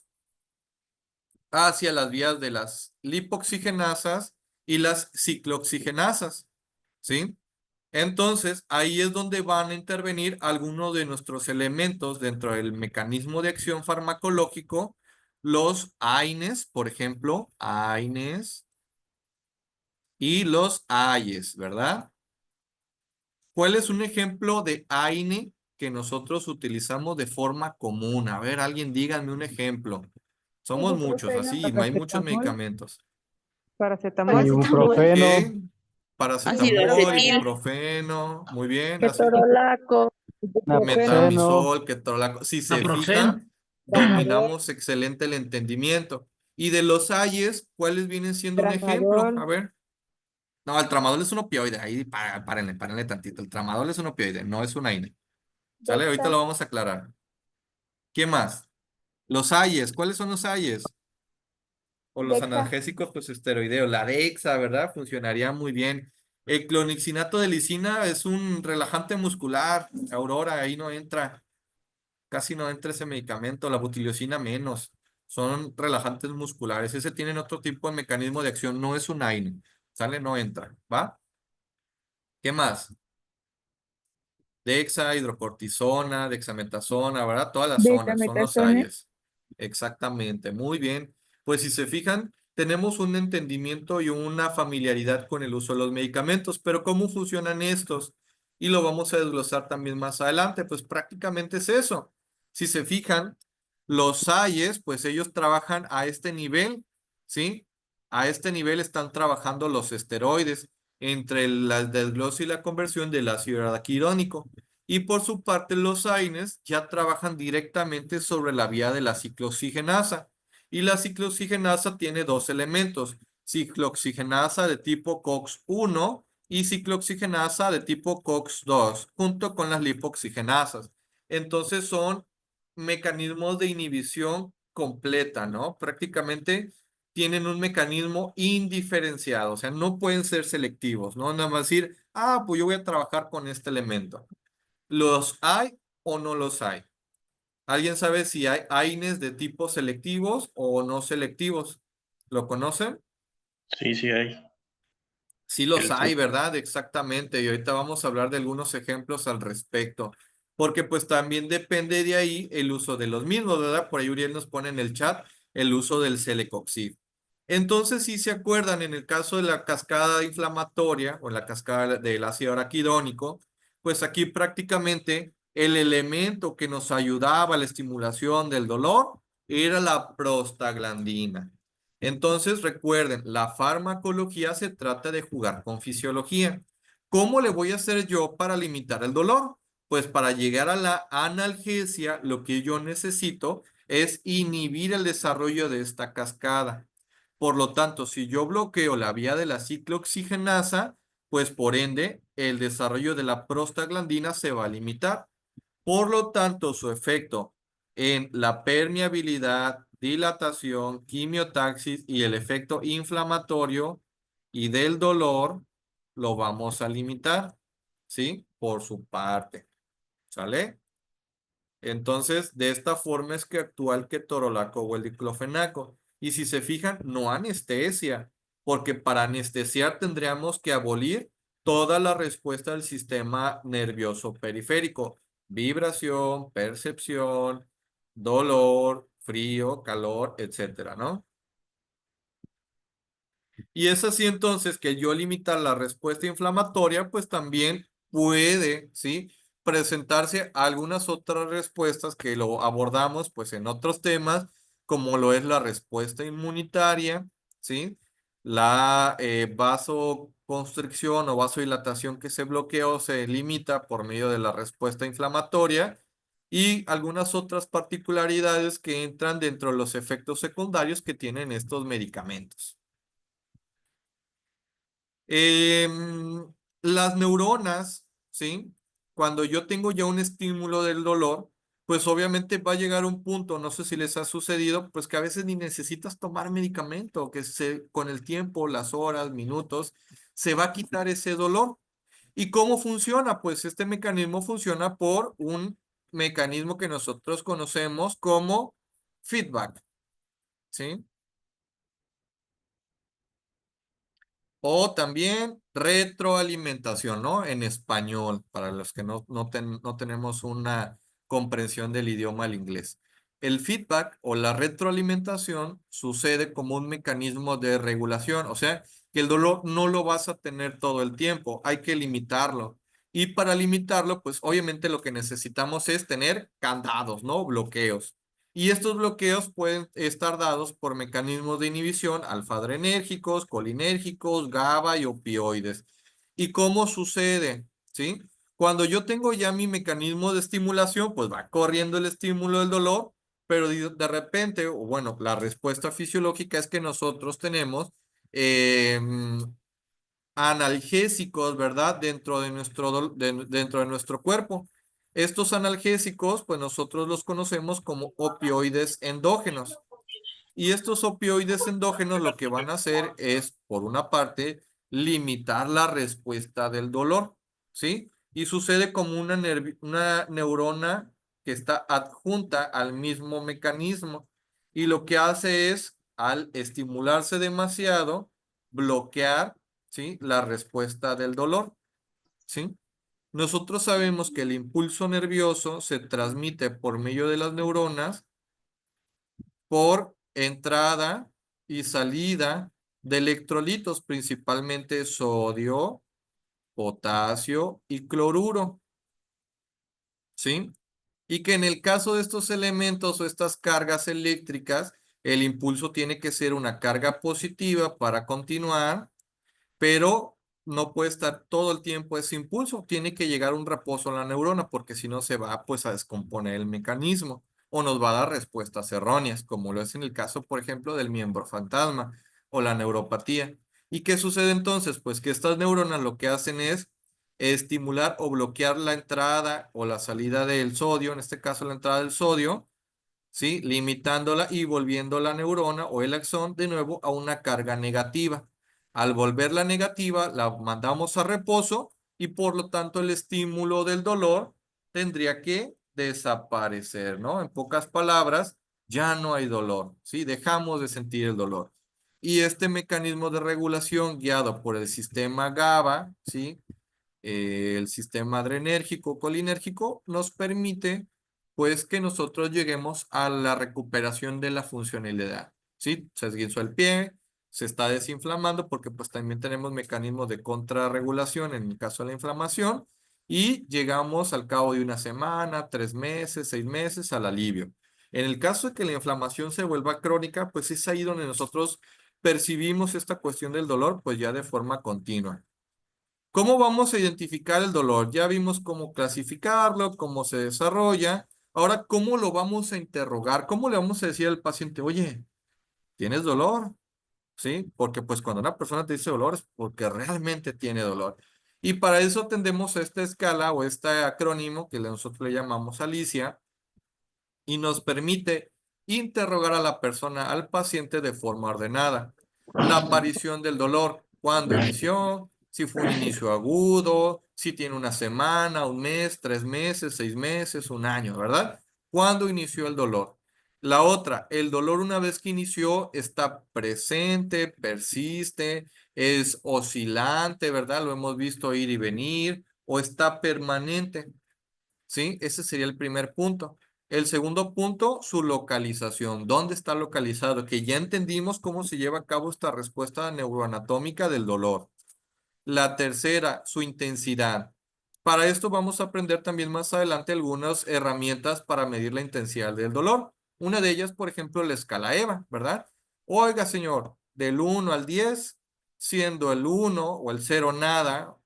hacia las vías de las lipoxigenasas y las ciclooxigenasas, ¿sí? Entonces, ahí es donde van a intervenir algunos de nuestros elementos dentro del mecanismo de acción farmacológico, los AINES, por ejemplo, AINES y los AIES, ¿verdad? ¿Cuál es un ejemplo de AINE que nosotros utilizamos de forma común? A ver, alguien díganme un ejemplo. Somos muchos, así, hay muchos paracetamol, medicamentos. paracetamol, Ok, Ibuprofeno, paracetamol, Ácido acetil. ibuprofeno, muy bien. ketorolaco, Metrabisol, ketorolaco. Si se Naproxen. fijan, dominamos excelente el entendimiento. Y de los ayes, ¿cuáles vienen siendo un ejemplo? Tramadol. A ver. No, el tramadol es un opioide. Ahí párenle tantito. El tramadol es un opioide, no es un AINE. ¿Sale? Ahorita lo vamos a aclarar. ¿Qué más? Los ayes, ¿cuáles son los ayes? O los analgésicos, pues esteroideos. La Dexa, ¿verdad? Funcionaría muy bien. El clonixinato de lisina es un relajante muscular. Aurora, ahí no entra. Casi no entra ese medicamento. La butiliosina menos. Son relajantes musculares. Ese tienen otro tipo de mecanismo de acción. No es un AINE. ¿Sale? No entra. ¿Va? ¿Qué más? Dexa, hidrocortisona, dexametasona, ¿verdad? Todas las zonas son los Dexametasona. ayes. Exactamente, muy bien. Pues si se fijan, tenemos un entendimiento y una familiaridad con el uso de los medicamentos, pero ¿cómo funcionan estos? Y lo vamos a desglosar también más adelante, pues prácticamente es eso. Si se fijan, los ayes, pues ellos trabajan a este nivel, ¿sí? A este nivel están trabajando los esteroides entre la desglose y la conversión del ácido araquidónico. Y por su parte, los AINES ya trabajan directamente sobre la vía de la ciclooxigenasa. Y la ciclooxigenasa tiene dos elementos, ciclooxigenasa de tipo COX-1 y ciclooxigenasa de tipo COX-2, junto con las lipoxigenasas. Entonces son mecanismos de inhibición completa, ¿no? Prácticamente tienen un mecanismo indiferenciado, o sea, no pueden ser selectivos, ¿no? Nada más decir, ah, pues yo voy a trabajar con este elemento. ¿Los hay o no los hay? ¿Alguien sabe si hay AINES de tipo selectivos o no selectivos? ¿Lo conocen? Sí, sí hay. Sí los El hay, ¿verdad? Exactamente. Y ahorita vamos a hablar de algunos ejemplos al respecto. Porque pues también depende de ahí el uso de los mismos, ¿verdad? Por ahí Uriel nos pone en el chat el uso del celecoxib. Entonces, si se acuerdan, en el caso de la cascada inflamatoria o la cascada del ácido araquidónico, pues aquí prácticamente el elemento que nos ayudaba a la estimulación del dolor era la prostaglandina. Entonces, recuerden, la farmacología se trata de jugar con fisiología. ¿Cómo le voy a hacer yo para limitar el dolor? Pues para llegar a la analgesia, lo que yo necesito es inhibir el desarrollo de esta cascada. Por lo tanto, si yo bloqueo la vía de la ciclooxigenasa, pues por ende, el desarrollo de la prostaglandina se va a limitar. Por lo tanto, su efecto en la permeabilidad, dilatación, quimiotaxis y el efecto inflamatorio y del dolor lo vamos a limitar, ¿sí? Por su parte, ¿sale? Entonces, de esta forma es que actúa el ketorolaco o el diclofenaco. Y si se fijan, no anestesia, porque para anestesiar tendríamos que abolir toda la respuesta del sistema nervioso periférico. Vibración, percepción, dolor, frío, calor, etcétera, ¿no? Y es así entonces que yo limitar la respuesta inflamatoria, pues también puede, ¿sí? Presentarse algunas otras respuestas que lo abordamos pues en otros temas, como lo es la respuesta inmunitaria, ¿sí? La vasoconstricción o vasodilatación que se bloquea o se limita por medio de la respuesta inflamatoria y algunas otras particularidades que entran dentro de los efectos secundarios que tienen estos medicamentos. Las neuronas, ¿sí? Cuando yo tengo ya un estímulo del dolor, pues obviamente va a llegar un punto, no sé si les ha sucedido, pues que a veces ni necesitas tomar medicamento, que con el tiempo, las horas, minutos, se va a quitar ese dolor. ¿Y cómo funciona? Pues este mecanismo funciona por un mecanismo que nosotros conocemos como feedback, ¿sí? O también retroalimentación, ¿no? En español, para los que no tenemos una comprensión del idioma del inglés. El feedback o la retroalimentación sucede como un mecanismo de regulación, o sea, que el dolor no lo vas a tener todo el tiempo, hay que limitarlo. Y para limitarlo, pues obviamente lo que necesitamos es tener candados, ¿no? Bloqueos. Y estos bloqueos pueden estar dados por mecanismos de inhibición alfa-adrenérgicos, colinérgicos, GABA y opioides. ¿Y cómo sucede? ¿Sí? Cuando yo tengo ya mi mecanismo de estimulación, pues va corriendo el estímulo del dolor, pero de repente, o bueno, la respuesta fisiológica es que nosotros tenemos analgésicos, ¿verdad? Dentro de nuestro cuerpo. Estos analgésicos, pues nosotros los conocemos como opioides endógenos. Y estos opioides endógenos lo que van a hacer es, por una parte, limitar la respuesta del dolor, ¿sí? Y sucede como una neurona que está adjunta al mismo mecanismo. Y lo que hace es, al estimularse demasiado, bloquear, ¿sí? La respuesta del dolor, ¿sí? Nosotros sabemos que el impulso nervioso se transmite por medio de las neuronas por entrada y salida de electrolitos, principalmente sodio, potasio y cloruro, ¿sí? Y que en el caso de estos elementos o estas cargas eléctricas, el impulso tiene que ser una carga positiva para continuar, pero no puede estar todo el tiempo ese impulso, tiene que llegar un reposo a la neurona porque si no se va pues a descomponer el mecanismo o nos va a dar respuestas erróneas, como lo es en el caso, por ejemplo, del miembro fantasma o la neuropatía. ¿Y qué sucede entonces? Pues que estas neuronas lo que hacen es estimular o bloquear la entrada o la salida del sodio, en este caso la entrada del sodio, ¿sí? Limitándola y volviendo la neurona o el axón de nuevo a una carga negativa. Al volverla negativa, la mandamos a reposo y por lo tanto el estímulo del dolor tendría que desaparecer, ¿no? En pocas palabras, ya no hay dolor, ¿sí? Dejamos de sentir el dolor. Y este mecanismo de regulación guiado por el sistema GABA, ¿sí? El sistema adrenérgico colinérgico nos permite pues que nosotros lleguemos a la recuperación de la funcionalidad, ¿sí? Se esguinzó el pie, se está desinflamando porque pues también tenemos mecanismos de contrarregulación en el caso de la inflamación y llegamos al cabo de una semana, 3 meses, 6 meses al alivio. En el caso de que la inflamación se vuelva crónica, pues es ahí donde nosotros percibimos esta cuestión del dolor pues ya de forma continua. ¿Cómo vamos a identificar el dolor? Ya vimos cómo clasificarlo, cómo se desarrolla. Ahora, ¿cómo lo vamos a interrogar? ¿Cómo le vamos a decir al paciente, oye, ¿tienes dolor? ¿Sí? Porque pues cuando una persona te dice dolor es porque realmente tiene dolor. Y para eso tendemos a esta escala o este acrónimo que nosotros le llamamos Alicia y nos permite interrogar a la persona, al paciente de forma ordenada. La aparición del dolor, cuándo inició, si fue un inicio agudo, si tiene una semana, un mes, 3 meses, 6 meses, un año, ¿verdad? ¿Cuándo inició el dolor? La otra, el dolor una vez que inició está presente, persiste, es oscilante, ¿verdad? Lo hemos visto ir y venir, o está permanente. ¿Sí? Ese sería el primer punto. El segundo punto, su localización. ¿Dónde está localizado? Que ya entendimos cómo se lleva a cabo esta respuesta neuroanatómica del dolor. La tercera, su intensidad. Para esto vamos a aprender también más adelante algunas herramientas para medir la intensidad del dolor. Una de ellas, por ejemplo, la escala EVA, ¿verdad? Oiga, señor, del 1 al 10, siendo el 1 o el 0 nada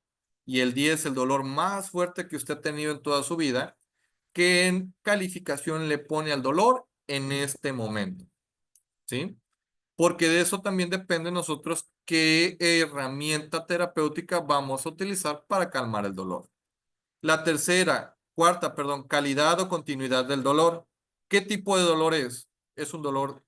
y el 10 el dolor más fuerte que usted ha tenido en toda su vida, ¿qué calificación le pone al dolor en este momento? ¿Sí? Porque de eso también depende nosotros qué herramienta terapéutica vamos a utilizar para calmar el dolor. La cuarta, perdón, calidad o continuidad del dolor. ¿Qué tipo de dolor es? ¿Es un dolor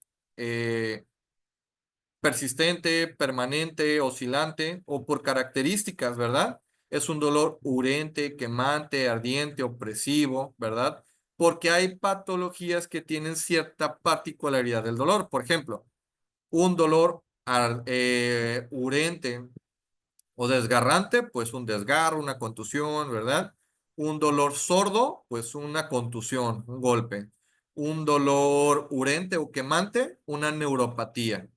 persistente, permanente, oscilante o por características, ¿verdad? Es un dolor urente, quemante, ardiente, opresivo, ¿verdad? Porque hay patologías que tienen cierta particularidad del dolor. Por ejemplo, un dolor urente o desgarrante, pues un desgarro, una contusión, ¿verdad? Un dolor sordo, pues una contusión, un golpe. Un dolor urente o quemante, una neuropatía.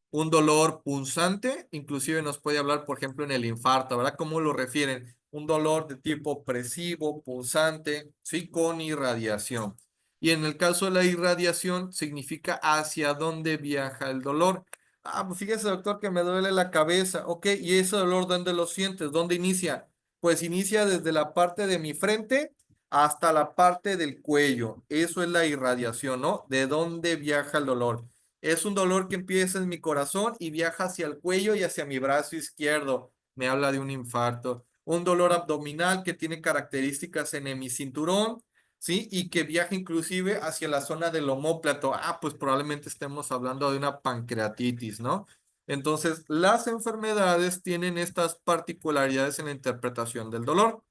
Un dolor punzante, inclusive nos puede hablar, por ejemplo, en el infarto, ¿verdad? ¿Cómo lo refieren? Un dolor de tipo opresivo, punzante, sí, con irradiación. Y en el caso de la irradiación, significa hacia dónde viaja el dolor. Ah, pues fíjese, doctor, que me duele la cabeza. Ok, ¿y ese dolor dónde lo sientes? ¿Dónde inicia? pues inicia desde la parte de mi frente hasta la parte del cuello. Eso es la irradiación, ¿no? ¿De dónde viaja el dolor? Es un dolor que empieza en mi corazón y viaja hacia el cuello y hacia mi brazo izquierdo. Me habla de un infarto. Un dolor abdominal que tiene características en hemicinturón, ¿sí? Y que viaja inclusive hacia la zona del omóplato. Ah, pues probablemente estemos hablando de una pancreatitis, ¿no? Entonces, las enfermedades tienen estas particularidades en la interpretación del dolor.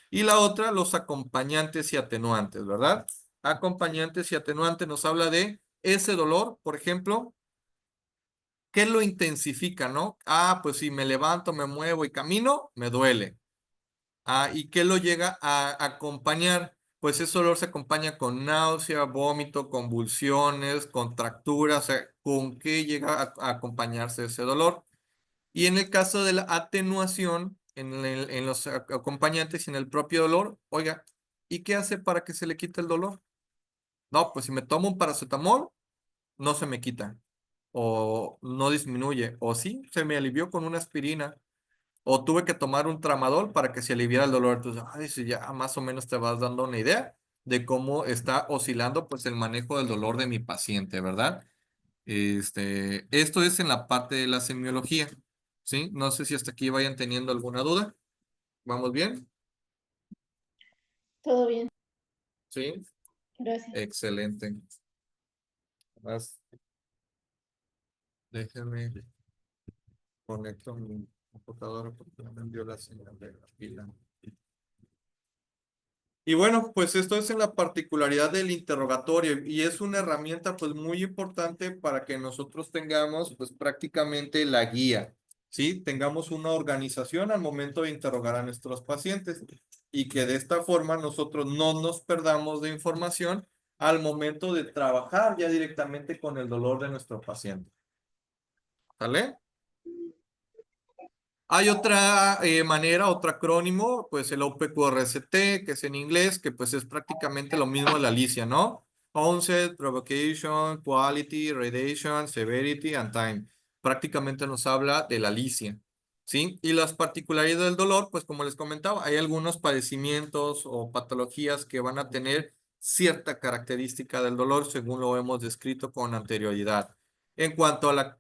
Y la otra, los acompañantes y atenuantes, ¿verdad? Acompañantes y atenuantes nos habla de ese dolor, por ejemplo, ¿qué lo intensifica, no? Ah, pues si me levanto, me muevo y camino, me duele. Ah, ¿y qué lo llega a acompañar? Pues ese dolor se acompaña con náusea, vómito, convulsiones, contracturas, o sea, ¿con qué llega a acompañarse ese dolor? Y en el caso de la atenuación, en los acompañantes y en el propio dolor, oiga, ¿y qué hace para que se le quite el dolor? No, pues si me tomo un paracetamol, no se me quita, o no disminuye, o sí, se me alivió con una aspirina, o tuve que tomar un tramadol para que se aliviara el dolor. Entonces, ay, si ya más o menos te vas dando una idea de cómo está oscilando pues el manejo del dolor de mi paciente, ¿verdad? Esto es en la parte de la semiología, ¿sí? No sé si hasta aquí vayan teniendo alguna duda. ¿Vamos bien? Todo bien, Sí, gracias. excelente. Más, déjenme conecto mi computadora porque no me envió la señal de la pila. Y bueno, pues esto es en la particularidad del interrogatorio y es una herramienta pues muy importante para que nosotros tengamos pues prácticamente la guía, ¿sí? Tengamos una organización al momento de interrogar a nuestros pacientes y que de esta forma nosotros no nos perdamos de información al momento de trabajar ya directamente con el dolor de nuestro paciente. ¿Sale? Hay otra manera, otro acrónimo, pues el OPQRST, que es en inglés, que pues es prácticamente lo mismo de la Alicia, ¿no? Onset, Provocation, Quality, Radiation, Severity and Time. Prácticamente nos habla de la Alicia, ¿sí? Y las particularidades del dolor, pues como les comentaba, hay algunos padecimientos o patologías que van a tener cierta característica del dolor, según lo hemos descrito con anterioridad. En cuanto a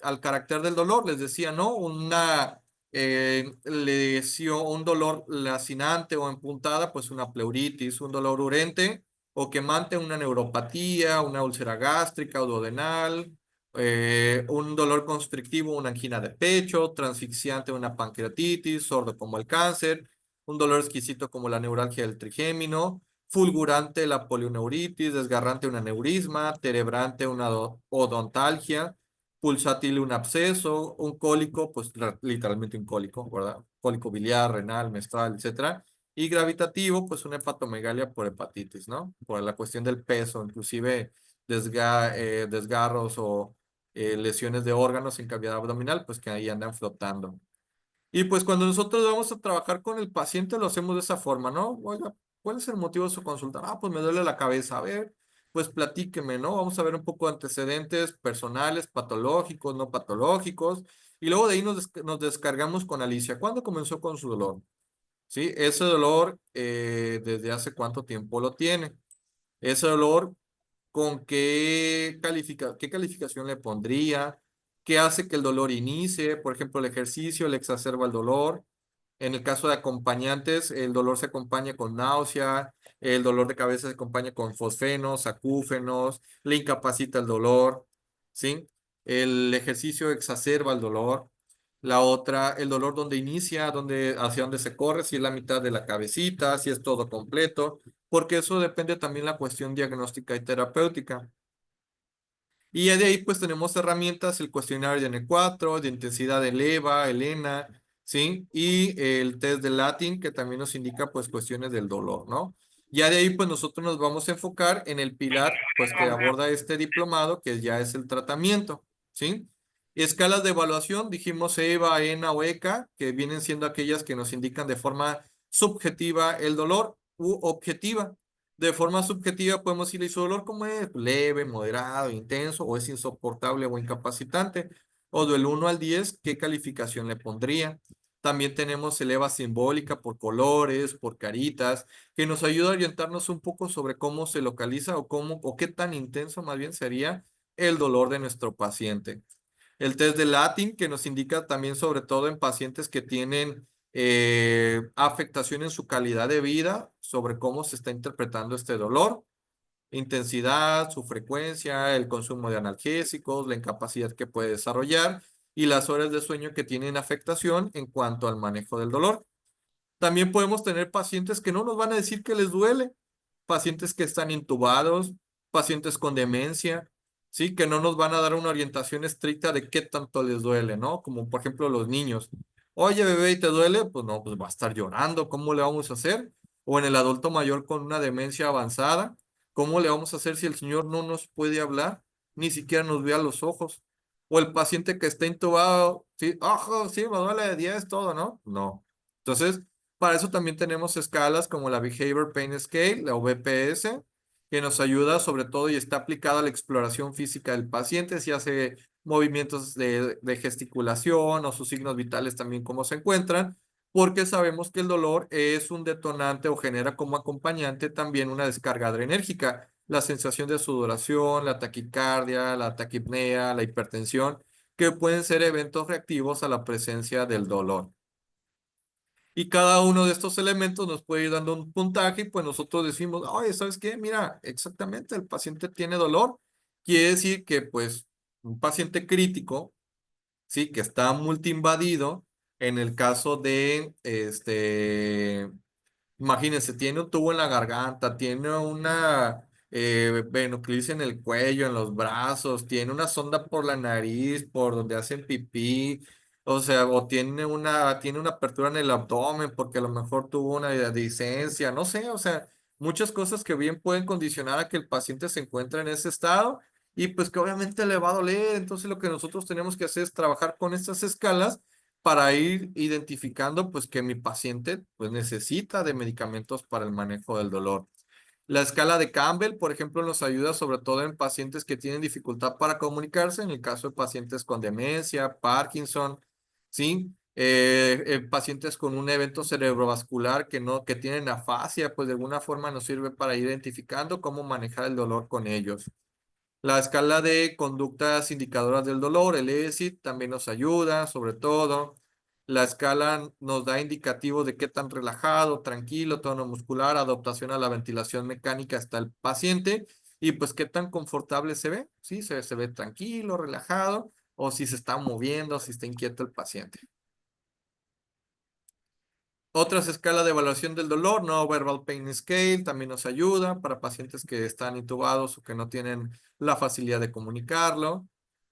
al carácter del dolor, les decía, ¿no? Una lesión, un dolor lacinante o empuntada, pues una pleuritis, un dolor urente o quemante, una neuropatía, una úlcera gástrica o duodenal, un dolor constrictivo, una angina de pecho, transfixiante, una pancreatitis, sordo como el cáncer, un dolor exquisito como la neuralgia del trigémino, fulgurante la polioneuritis, desgarrante un aneurisma, terebrante una odontalgia, pulsátil un absceso, un cólico, pues literalmente un cólico, ¿verdad? Cólico biliar, renal, menstrual, etcétera. Y gravitativo, pues una hepatomegalia por hepatitis, ¿no? Por la cuestión del peso, inclusive desgarros o lesiones de órganos en cavidad abdominal, pues que ahí andan flotando. Y pues cuando nosotros vamos a trabajar con el paciente lo hacemos de esa forma, ¿no? Oiga, ¿cuál es el motivo de su consulta? Ah, pues me duele la cabeza. A ver, pues platíqueme, ¿no? Vamos a ver un poco de antecedentes personales, patológicos, no patológicos. Y luego de ahí nos descargamos con Alicia. ¿Cuándo comenzó con su dolor? ¿Sí? Ese dolor, ¿desde hace cuánto tiempo lo tiene? Ese dolor, ¿con qué calificación le pondría? ¿Qué hace que el dolor inicie? Por ejemplo, el ejercicio le exacerba el dolor. En el caso de acompañantes, el dolor se acompaña con náusea, el dolor de cabeza se acompaña con fosfenos, acúfenos, le incapacita el dolor, ¿sí? El ejercicio exacerba el dolor. La otra, el dolor donde inicia, hacia dónde se corre, si es la mitad de la cabecita, si es todo completo, porque eso depende también de la cuestión diagnóstica y terapéutica. Y ya de ahí pues tenemos herramientas, el cuestionario de N4, de intensidad de EVA, ELENA, ¿sí? Y el test de Latin que también nos indica pues cuestiones del dolor, ¿no? Ya de ahí pues nosotros nos vamos a enfocar en el pilar pues que aborda este diplomado que ya es el tratamiento, ¿sí? Escalas de evaluación, dijimos EVA, ENA o ECA, que vienen siendo aquellas que nos indican de forma subjetiva el dolor u objetiva. De forma subjetiva podemos decirle su dolor como es leve, moderado, intenso, o es insoportable o incapacitante. O del 1 al 10, ¿qué calificación le pondría? También tenemos el EVA simbólica por colores, por caritas, que nos ayuda a orientarnos un poco sobre cómo se localiza o qué tan intenso más bien sería el dolor de nuestro paciente. El test de Latin, que nos indica también sobre todo en pacientes que tienen afectación en su calidad de vida, sobre cómo se está interpretando este dolor, intensidad, su frecuencia, el consumo de analgésicos, la incapacidad que puede desarrollar y las horas de sueño que tienen afectación en cuanto al manejo del dolor. También podemos tener pacientes que no nos van a decir que les duele, pacientes que están intubados, pacientes con demencia, ¿sí? Que no nos van a dar una orientación estricta de qué tanto les duele, ¿no? Como por ejemplo los niños. Oye, bebé, ¿y te duele? Pues no, pues va a estar llorando, ¿cómo le vamos a hacer? O en el adulto mayor con una demencia avanzada, ¿cómo le vamos a hacer si el señor no nos puede hablar, ni siquiera nos ve a los ojos? O el paciente que está intubado, sí, ojo, sí, me duele de 10, todo, ¿no? No. Entonces, para eso también tenemos escalas como la Behavior Pain Scale, la VPS, que nos ayuda sobre todo y está aplicada a la exploración física del paciente, si hace movimientos de gesticulación o sus signos vitales también cómo se encuentran, porque sabemos que el dolor es un detonante o genera como acompañante también una descarga adrenérgica, la sensación de sudoración, la taquicardia, la taquipnea, la hipertensión, que pueden ser eventos reactivos a la presencia del dolor. Y cada uno de estos elementos nos puede ir dando un puntaje y pues nosotros decimos, oye, ¿sabes qué? Mira, exactamente, el paciente tiene dolor. Quiere decir que pues un paciente crítico, sí, que está multiinvadido, en el caso de, imagínense, tiene un tubo en la garganta, tiene una venoclisis en el cuello, en los brazos, tiene una sonda por la nariz, por donde hacen pipí, o sea, o tiene una apertura en el abdomen porque a lo mejor tuvo una disencia, no sé, o sea, muchas cosas que bien pueden condicionar a que el paciente se encuentre en ese estado y pues que obviamente le va a doler. Entonces lo que nosotros tenemos que hacer es trabajar con estas escalas para ir identificando pues que mi paciente pues necesita de medicamentos para el manejo del dolor. La escala de Campbell, por ejemplo, nos ayuda sobre todo en pacientes que tienen dificultad para comunicarse, en el caso de pacientes con demencia, Parkinson, ¿sí? Pacientes con un evento cerebrovascular que tienen afasia, pues de alguna forma nos sirve para ir identificando cómo manejar el dolor con ellos. La escala de conductas indicadoras del dolor, el ESID, también nos ayuda, sobre todo. La escala nos da indicativos de qué tan relajado, tranquilo, tono muscular, adaptación a la ventilación mecánica está el paciente y pues qué tan confortable se ve, ¿sí? Se ve tranquilo, relajado o si se está moviendo, si está inquieto el paciente. Otras escalas de evaluación del dolor, no verbal pain scale, también nos ayuda para pacientes que están intubados o que no tienen la facilidad de comunicarlo.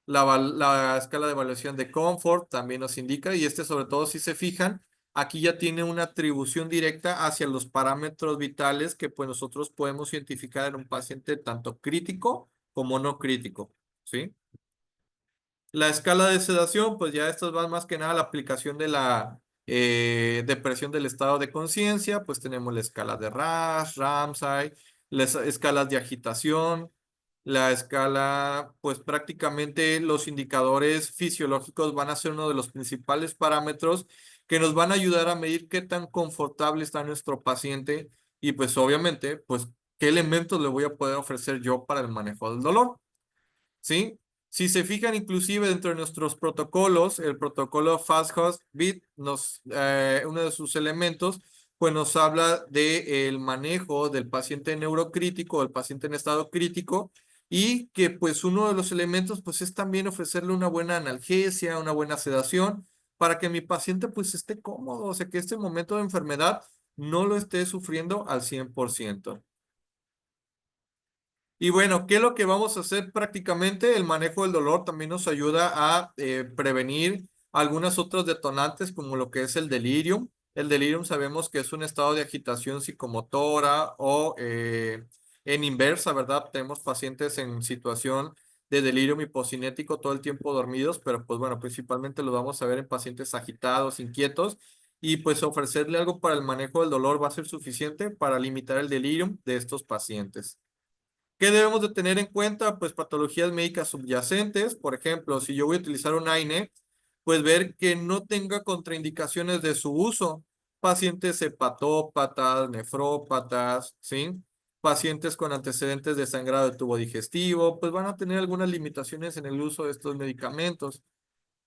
La escala de evaluación de comfort también nos indica, y sobre todo si se fijan, aquí ya tiene una atribución directa hacia los parámetros vitales que pues nosotros podemos identificar en un paciente tanto crítico como no crítico, ¿sí? La escala de sedación, pues ya estas van más que nada a la aplicación de la depresión del estado de conciencia, pues tenemos la escala de Rasch, Ramsay, las escalas de agitación, la escala, pues prácticamente los indicadores fisiológicos van a ser uno de los principales parámetros que nos van a ayudar a medir qué tan confortable está nuestro paciente y pues obviamente, pues qué elementos le voy a poder ofrecer yo para el manejo del dolor. ¿Sí? Si se fijan inclusive dentro de nuestros protocolos, el protocolo FastHost-Bit, uno de sus elementos, pues nos habla del manejo del paciente neurocrítico, del paciente en estado crítico, y que pues uno de los elementos pues es también ofrecerle una buena analgesia, una buena sedación, para que mi paciente pues esté cómodo, o sea que este momento de enfermedad no lo esté sufriendo al 100%. Y bueno, ¿qué es lo que vamos a hacer prácticamente? El manejo del dolor también nos ayuda a prevenir algunas otras detonantes como lo que es el delirium. El delirium sabemos que es un estado de agitación psicomotora o en inversa, ¿verdad? Tenemos pacientes en situación de delirium hipocinético todo el tiempo dormidos, pero pues bueno, principalmente lo vamos a ver en pacientes agitados, inquietos, y pues ofrecerle algo para el manejo del dolor va a ser suficiente para limitar el delirium de estos pacientes. ¿Qué debemos de tener en cuenta? Pues patologías médicas subyacentes. Por ejemplo, si yo voy a utilizar un AINE, pues ver que no tenga contraindicaciones de su uso. Pacientes hepatópatas, nefrópatas, ¿sí? Pacientes con antecedentes de sangrado de tubo digestivo, pues van a tener algunas limitaciones en el uso de estos medicamentos.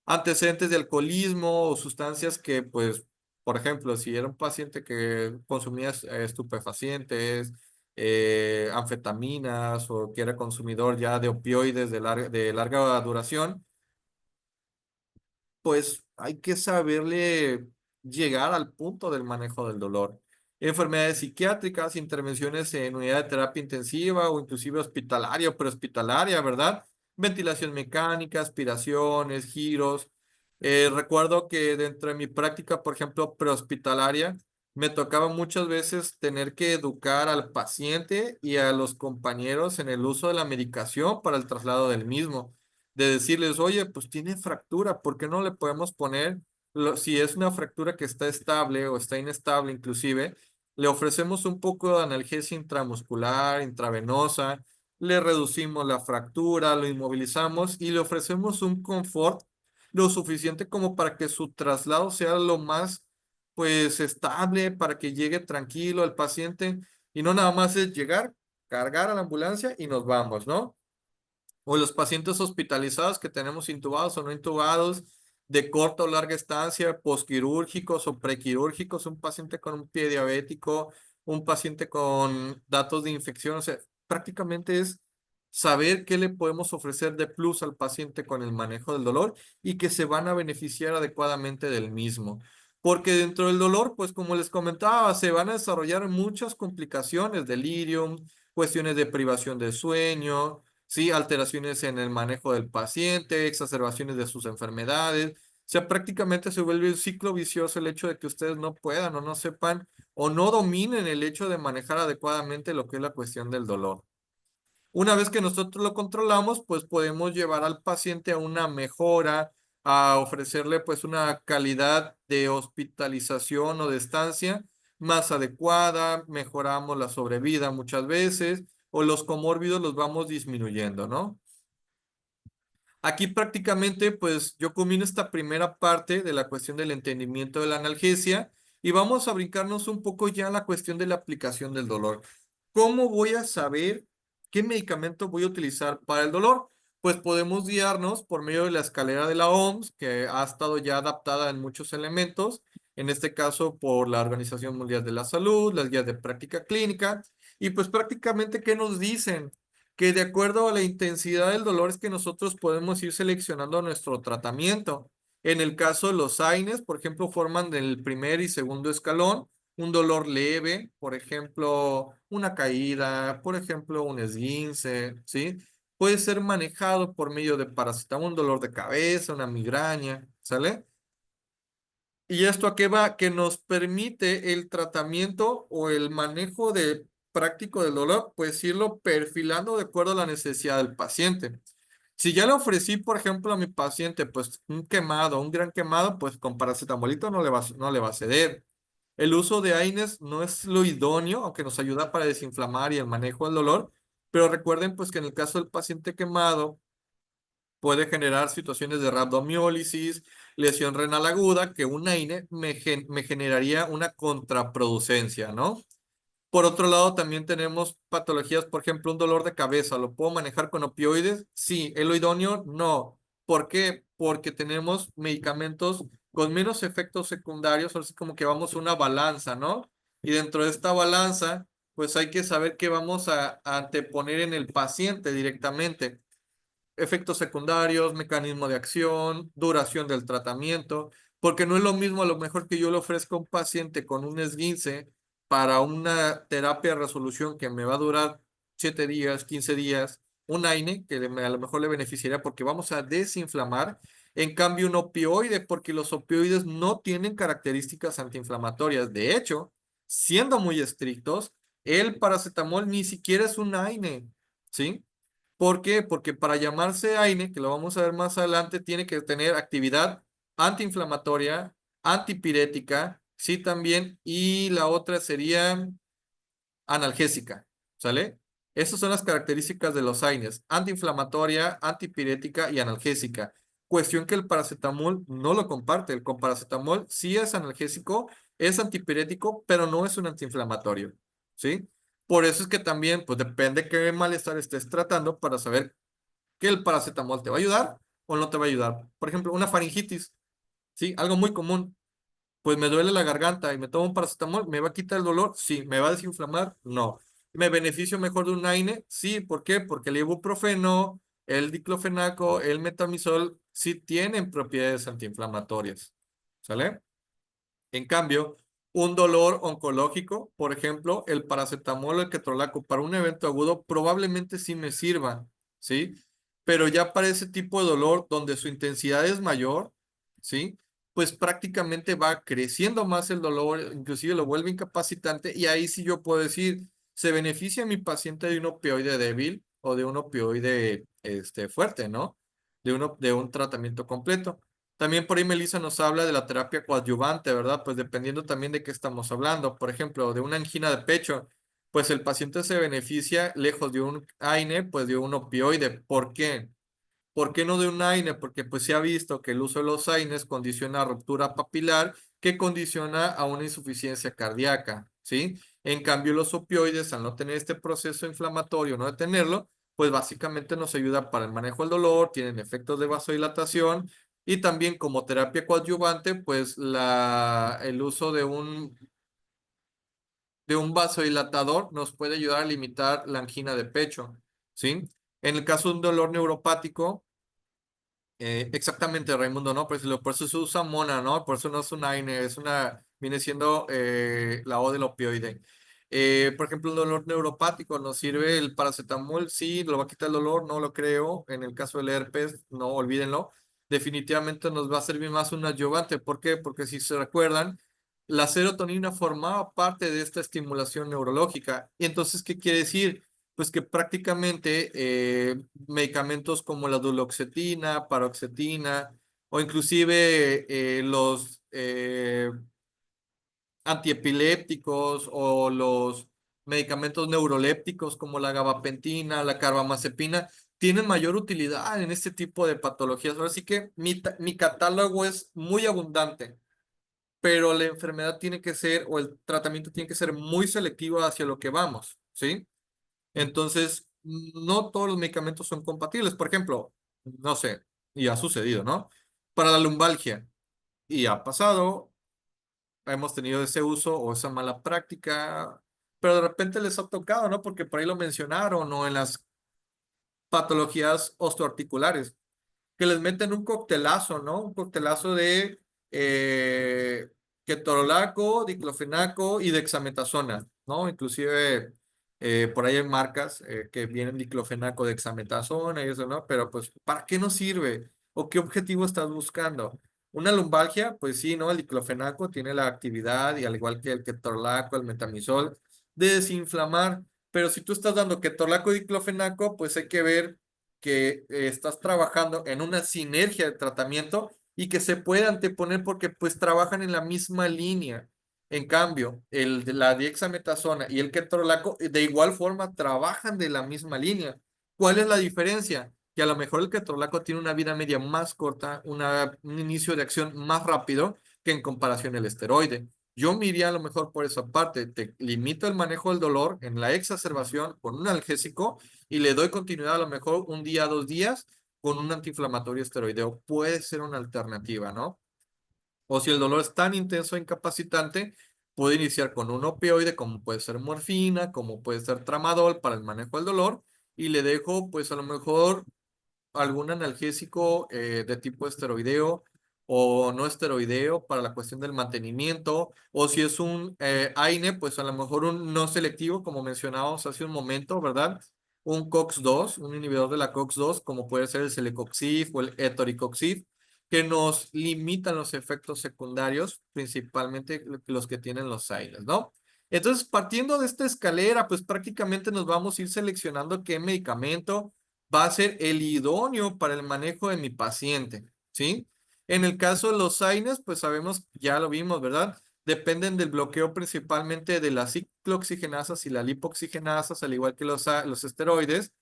Antecedentes de alcoholismo o sustancias que, pues, por ejemplo, si era un paciente que consumía estupefacientes, anfetaminas o que era consumidor ya de opioides de larga duración, pues hay que saberle llegar al punto del manejo del dolor. Enfermedades psiquiátricas, intervenciones en unidad de terapia intensiva o inclusive hospitalaria o prehospitalaria, ¿verdad? Ventilación mecánica, aspiraciones, giros. Recuerdo que dentro de mi práctica, por ejemplo, prehospitalaria, me tocaba muchas veces tener que educar al paciente y a los compañeros en el uso de la medicación para el traslado del mismo de decirles, oye, pues tiene fractura, ¿por qué no le podemos poner, si es una fractura que está estable o está inestable inclusive, le ofrecemos un poco de analgesia intramuscular, intravenosa, le reducimos la fractura, lo inmovilizamos y le ofrecemos un confort lo suficiente como para que su traslado sea lo más, pues, estable, para que llegue tranquilo el paciente y no nada más es llegar, cargar a la ambulancia y nos vamos, ¿no? O los pacientes hospitalizados que tenemos intubados o no intubados, de corta o larga estancia, posquirúrgicos o prequirúrgicos, un paciente con un pie diabético, un paciente con datos de infección, o sea, prácticamente es saber qué le podemos ofrecer de plus al paciente con el manejo del dolor y que se van a beneficiar adecuadamente del mismo. Porque dentro del dolor, pues como les comentaba, se van a desarrollar muchas complicaciones, delirium, cuestiones de privación de sueño, sí, alteraciones en el manejo del paciente, exacerbaciones de sus enfermedades. O sea, prácticamente se vuelve un ciclo vicioso el hecho de que ustedes no puedan o no sepan o no dominen el hecho de manejar adecuadamente lo que es la cuestión del dolor. Una vez que nosotros lo controlamos, pues podemos llevar al paciente a una mejora, a ofrecerle pues una calidad de hospitalización o de estancia más adecuada, mejoramos la sobrevida muchas veces o los comórbidos los vamos disminuyendo, ¿no? Aquí prácticamente, pues yo combino esta primera parte de la cuestión del entendimiento de la analgesia y vamos a brincarnos un poco ya a la cuestión de la aplicación del dolor. ¿Cómo voy a saber qué medicamento voy a utilizar para el dolor? Pues podemos guiarnos por medio de la escalera de la OMS, que ha estado ya adaptada en muchos elementos, en este caso por la Organización Mundial de la Salud, las guías de práctica clínica, y pues prácticamente, ¿qué nos dicen? Que de acuerdo a la intensidad del dolor es que nosotros podemos ir seleccionando nuestro tratamiento. En el caso de los AINES, por ejemplo, forman del primer y segundo escalón un dolor leve, por ejemplo, una caída, por ejemplo, un esguince, ¿sí? Puede ser manejado por medio de paracetamol, un dolor de cabeza, una migraña, ¿sale? ¿Y esto a qué va? Que nos permite el tratamiento o el manejo de práctico del dolor, pues irlo perfilando de acuerdo a la necesidad del paciente. Si ya le ofrecí, por ejemplo, a mi paciente, pues un quemado, un gran quemado, pues con paracetamolito no le va a ceder. El uso de AINES no es lo idóneo, aunque nos ayuda para desinflamar y el manejo del dolor, pero recuerden pues que en el caso del paciente quemado, puede generar situaciones de rabdomiólisis, lesión renal aguda, que un AINE me generaría una contraproducencia, ¿no? Por otro lado, también tenemos patologías, por ejemplo, un dolor de cabeza. ¿Lo puedo manejar con opioides? Sí. ¿Es lo idóneo? No. ¿Por qué? Porque tenemos medicamentos con menos efectos secundarios, así como que vamos a una balanza, ¿no? Y dentro de esta balanza, pues hay que saber qué vamos a anteponer en el paciente directamente efectos secundarios, mecanismo de acción, duración del tratamiento, porque no es lo mismo a lo mejor que yo le ofrezca a un paciente con un esguince para una terapia de resolución que me va a durar 7 días, 15 días, un AINE que a lo mejor le beneficiaría porque vamos a desinflamar, en cambio un opioide, porque los opioides no tienen características antiinflamatorias. De hecho, siendo muy estrictos, el paracetamol ni siquiera es un AINE, ¿sí? ¿Por qué? Porque para llamarse AINE, que lo vamos a ver más adelante, tiene que tener actividad antiinflamatoria, antipirética, sí también, y la otra sería analgésica, ¿sale? Esas son las características de los AINES, antiinflamatoria, antipirética y analgésica. Cuestión que el paracetamol no lo comparte. El paracetamol sí es analgésico, es antipirético, pero no es un antiinflamatorio, ¿sí? Por eso es que también, pues depende qué malestar estés tratando para saber que el paracetamol te va a ayudar o no te va a ayudar. Por ejemplo, una faringitis, ¿sí? Algo muy común. Pues me duele la garganta y me tomo un paracetamol, ¿me va a quitar el dolor? Sí. ¿Me va a desinflamar? No. ¿Me beneficio mejor de un AINE? Sí. ¿Por qué? Porque el ibuprofeno, el diclofenaco, el metamizol sí tienen propiedades antiinflamatorias. ¿Sale? En cambio, un dolor oncológico, por ejemplo, el paracetamol o el ketorolaco para un evento agudo probablemente sí me sirva, ¿sí? Pero ya para ese tipo de dolor donde su intensidad es mayor, ¿sí? Pues prácticamente va creciendo más el dolor, inclusive lo vuelve incapacitante y ahí sí yo puedo decir, ¿se beneficia mi paciente de un opioide débil o de un opioide fuerte, ¿no? De un tratamiento completo. También por ahí Melissa nos habla de la terapia coadyuvante, ¿verdad? Pues dependiendo también de qué estamos hablando. Por ejemplo, de una angina de pecho, pues el paciente se beneficia lejos de un AINE, pues de un opioide. ¿Por qué? ¿Por qué no de un AINE? Porque pues se ha visto que el uso de los AINEs condiciona ruptura papilar que condiciona a una insuficiencia cardíaca, ¿sí? En cambio, los opioides, al no tener este proceso inflamatorio, no detenerlo, pues básicamente nos ayuda para el manejo del dolor, tienen efectos de vasodilatación y también como terapia coadyuvante, pues el uso de un vasodilatador nos puede ayudar a limitar la angina de pecho, ¿sí? En el caso de un dolor neuropático, exactamente, Raimundo, ¿no? Por eso se usa mona, ¿no? Por eso no es una AINE, viene siendo la O del opioide. Por ejemplo, el dolor neuropático, ¿nos sirve el paracetamol? Sí, ¿lo va a quitar el dolor? No lo creo. En el caso del herpes, no, olvídenlo. Definitivamente nos va a servir más un adyuvante. ¿Por qué? Porque si se recuerdan, la serotonina formaba parte de esta estimulación neurológica. ¿Y entonces qué quiere decir? Pues que prácticamente medicamentos como la duloxetina, paroxetina o inclusive los antiepilépticos o los medicamentos neurolépticos como la gabapentina, la carbamazepina, tienen mayor utilidad en este tipo de patologías. Ahora sí que mi catálogo es muy abundante, pero la enfermedad tiene que ser o el tratamiento tiene que ser muy selectivo hacia lo que vamos, ¿sí? Entonces, no todos los medicamentos son compatibles. Por ejemplo, no sé, y ha sucedido, ¿no? Para la lumbalgia, y ha pasado, hemos tenido ese uso o esa mala práctica, pero de repente les ha tocado, ¿no? Porque por ahí lo mencionaron, o en las patologías osteoarticulares que les meten un coctelazo, ¿no? Un coctelazo de ketorolaco, diclofenaco y dexametasona, ¿no? Inclusive por ahí hay marcas que vienen diclofenaco, dexametasona y eso, ¿no? Pero pues, ¿para qué nos sirve? ¿O qué objetivo estás buscando? Una lumbalgia, pues sí, ¿no? El diclofenaco tiene la actividad y al igual que el ketorolaco, el metamizol, de desinflamar. Pero si tú estás dando ketorolaco y diclofenaco, pues hay que ver que estás trabajando en una sinergia de tratamiento y que se puede anteponer porque pues trabajan en la misma línea. En cambio, la dexametasona y el ketorolaco de igual forma trabajan de la misma línea. ¿Cuál es la diferencia? Que a lo mejor el ketorolaco tiene una vida media más corta, un inicio de acción más rápido que en comparación el esteroide. Yo me iría a lo mejor por esa parte, te limito el manejo del dolor en la exacerbación con un analgésico y le doy continuidad a lo mejor un día, 2 días con un antiinflamatorio esteroideo. Puede ser una alternativa, ¿no? O si el dolor es tan intenso e incapacitante, puede iniciar con un opioide como puede ser morfina, como puede ser tramadol para el manejo del dolor y le dejo pues a lo mejor algún analgésico de tipo esteroideo o no esteroideo para la cuestión del mantenimiento, o si es un AINE, pues a lo mejor un no selectivo, como mencionábamos hace un momento, ¿verdad? Un COX-2, un inhibidor de la COX-2, como puede ser el celecoxib o el etoricoxib, que nos limitan los efectos secundarios, principalmente los que tienen los AINEs, ¿no? Entonces, partiendo de esta escalera, pues prácticamente nos vamos a ir seleccionando qué medicamento va a ser el idóneo para el manejo de mi paciente, ¿sí? En el caso de los AINES, pues sabemos, ya lo vimos, ¿verdad? Dependen del bloqueo principalmente de las ciclooxigenasas y las lipoxigenasas, al igual que los esteroides,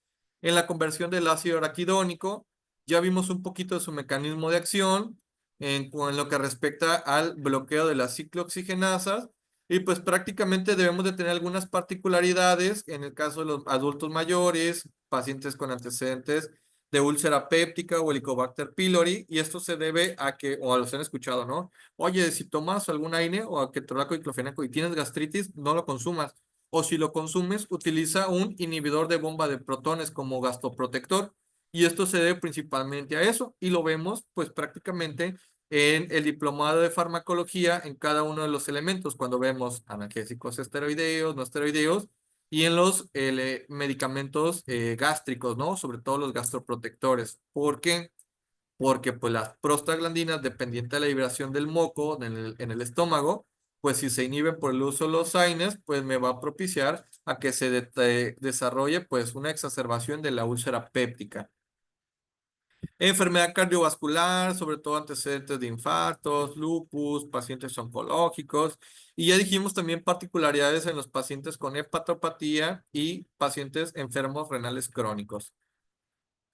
en la conversión del ácido araquidónico Ya vimos un poquito de su mecanismo de acción en lo que respecta al bloqueo de las ciclooxigenasas. Y pues prácticamente debemos de tener algunas particularidades en el caso de los adultos mayores, pacientes con antecedentes de úlcera péptica o Helicobacter pylori. Y esto se debe a que, o los han escuchado, ¿no? Oye, si tomas algún AINE o ketorolaco diclofenaco y tienes gastritis, no lo consumas. O si lo consumes, utiliza un inhibidor de bomba de protones como gastroprotector. Y esto se debe principalmente a eso. Y lo vemos pues prácticamente en el diplomado de farmacología en cada uno de los elementos, cuando vemos analgésicos esteroideos, no esteroideos, y en los medicamentos gástricos, ¿no? Sobre todo los gastroprotectores. ¿Por qué? Porque pues las prostaglandinas, dependiente de la vibración del moco en el estómago, pues si se inhiben por el uso de los AINES, pues me va a propiciar a que se desarrolle pues una exacerbación de la úlcera péptica. Enfermedad cardiovascular, sobre todo antecedentes de infartos, lupus, pacientes oncológicos. Y ya dijimos también particularidades en los pacientes con hepatopatía y pacientes enfermos renales crónicos.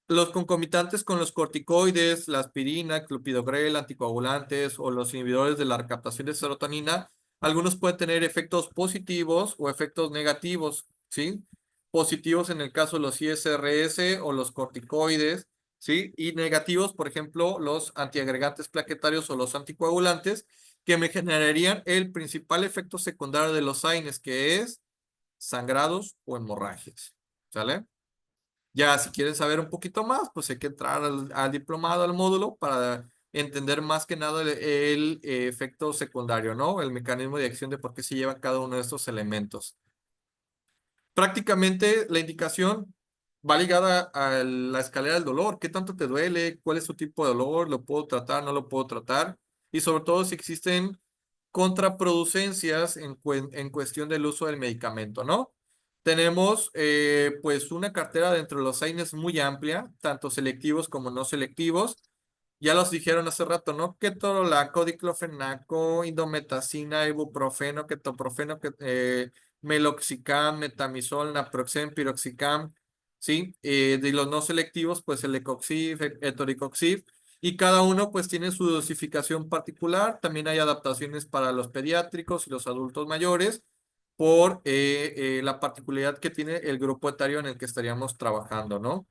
Los concomitantes con los corticoides, la aspirina, clopidogrel, anticoagulantes o los inhibidores de la recaptación de serotonina, algunos pueden tener efectos positivos o efectos negativos, ¿sí? Positivos en el caso de los ISRS o los corticoides, ¿sí? Y negativos, por ejemplo, los antiagregantes plaquetarios o los anticoagulantes, que me generarían el principal efecto secundario de los AINES, que es sangrados o hemorragias, ¿sale? Ya, si quieren saber un poquito más, pues hay que entrar al diplomado, al módulo, para entender más que nada el efecto secundario, ¿no? El mecanismo de acción de por qué se lleva cada uno de estos elementos. Prácticamente la indicación va ligada a la escalera del dolor. ¿Qué tanto te duele? ¿Cuál es tu tipo de dolor? ¿Lo puedo tratar? ¿No lo puedo tratar? Y sobre todo si existen contraproducencias en cuestión del uso del medicamento, ¿no? Tenemos pues una cartera dentro de los AINES muy amplia, tanto selectivos como no selectivos. Ya los dijeron hace rato, ¿no? Ketorolaco, diclofenaco, indometacina, ibuprofeno, ketoprofeno, meloxicam, metamizol, naproxen, piroxicam, ¿sí? De los no selectivos, pues el ecoxib, etoricoxib, y cada uno pues tiene su dosificación particular. También hay adaptaciones para los pediátricos y los adultos mayores por la particularidad que tiene el grupo etario en el que estaríamos trabajando, ¿no?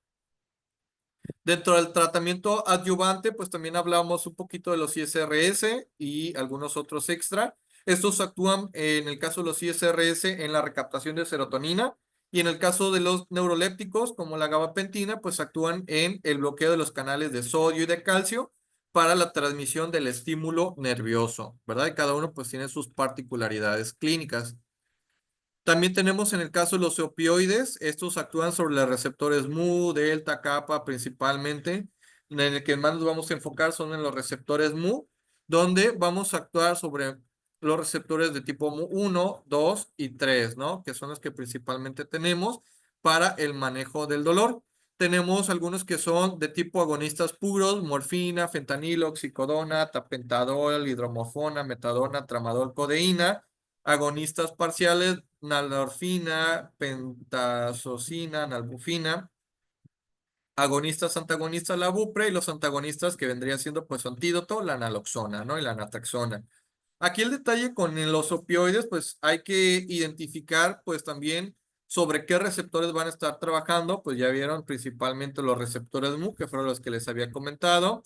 Dentro del tratamiento adyuvante, pues también hablamos un poquito de los ISRS y algunos otros extra. Estos actúan en el caso de los ISRS en la recaptación de serotonina y en el caso de los neurolépticos, como la gabapentina, pues actúan en el bloqueo de los canales de sodio y de calcio para la transmisión del estímulo nervioso, ¿verdad? Y cada uno pues tiene sus particularidades clínicas. También tenemos en el caso de los opioides, estos actúan sobre los receptores mu, delta, kappa principalmente. En el que más nos vamos a enfocar son en los receptores mu, donde vamos a actuar sobre los receptores de tipo mu 1, 2 y 3, ¿no? Que son los que principalmente tenemos para el manejo del dolor. Tenemos algunos que son de tipo agonistas puros, morfina, fentanilo, oxicodona, tapentadol, hidromorfona, metadona, tramadol, codeína. Agonistas parciales, nalorfina, pentazocina, nalbufina. Agonistas antagonistas, la bupre, y los antagonistas que vendrían siendo pues su antídoto, la naloxona, ¿no? Y la nataxona. Aquí el detalle con los opioides, pues hay que identificar pues también sobre qué receptores van a estar trabajando. Pues ya vieron principalmente los receptores mu, que fueron los que les había comentado.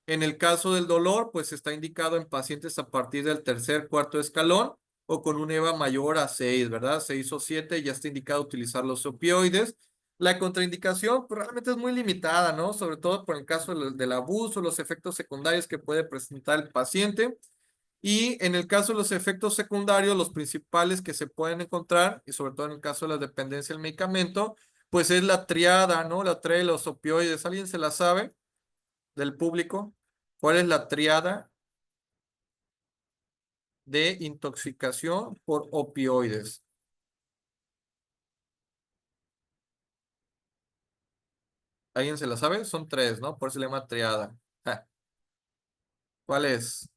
En el caso del dolor, pues está indicado en pacientes a partir del tercer, cuarto escalón o con un EVA mayor a 6, ¿verdad? 6 o 7 ya está indicado utilizar los opioides. La contraindicación pues, realmente es muy limitada, ¿no? Sobre todo por el caso del abuso, los efectos secundarios que puede presentar el paciente. Y en el caso de los efectos secundarios, los principales que se pueden encontrar, y sobre todo en el caso de la dependencia del medicamento, pues es la triada, ¿no? La triada de los opioides. ¿Alguien se la sabe del público? ¿Cuál es la triada de intoxicación por opioides? ¿Alguien se la sabe? Son tres, ¿no? Por eso se llama triada. Ja. ¿Cuál es?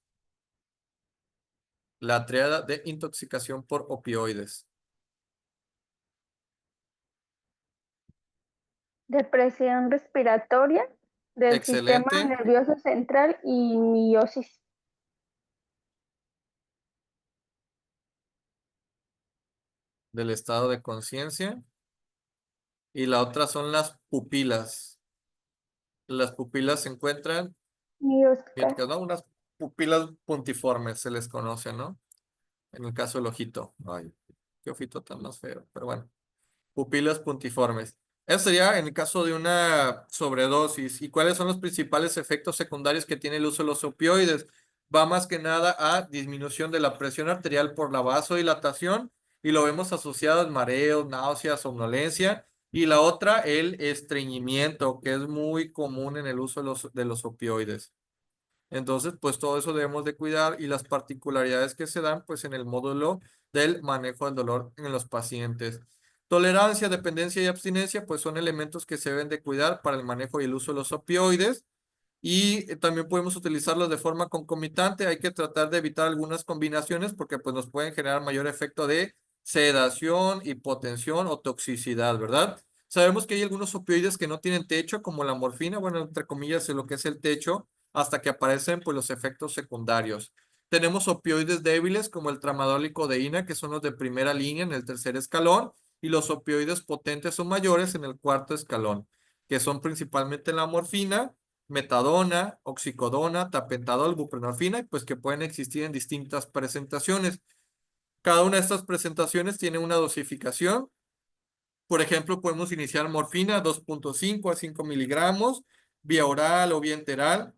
La triada de intoxicación por opioides. Depresión respiratoria. del sistema Excelente. nervioso central y miosis. Del estado de conciencia. Y la otra son las pupilas. Las pupilas se encuentran, fíjate Mioscas. que, ¿no? Unas pupilas puntiformes se les conoce, ¿no? En el caso del ojito. Ay, qué ojito tan más feo. Pero bueno, pupilas puntiformes. Eso sería en el caso de una sobredosis. ¿Y cuáles son los principales efectos secundarios que tiene el uso de los opioides? Va más que nada a disminución de la presión arterial por la vasodilatación y lo vemos asociado a mareos, náuseas, somnolencia. Y la otra, el estreñimiento, que es muy común en el uso de los opioides. Entonces, pues todo eso debemos de cuidar y las particularidades que se dan, pues en el módulo del manejo del dolor en los pacientes. Tolerancia, dependencia y abstinencia, pues son elementos que se deben de cuidar para el manejo y el uso de los opioides. Y también podemos utilizarlos de forma concomitante. Hay que tratar de evitar algunas combinaciones porque pues nos pueden generar mayor efecto de sedación, hipotensión o toxicidad, ¿verdad? Sabemos que hay algunos opioides que no tienen techo, como la morfina, bueno, entre comillas, lo que es el techo, hasta que aparecen pues los efectos secundarios. Tenemos opioides débiles como el tramadol y codeína, que son los de primera línea en el tercer escalón, y los opioides potentes o mayores en el cuarto escalón, que son principalmente la morfina, metadona, oxicodona, tapentadol, buprenorfina, y pues que pueden existir en distintas presentaciones. Cada una de estas presentaciones tiene una dosificación. Por ejemplo, podemos iniciar morfina 2.5 a 5 miligramos, vía oral o vía enteral.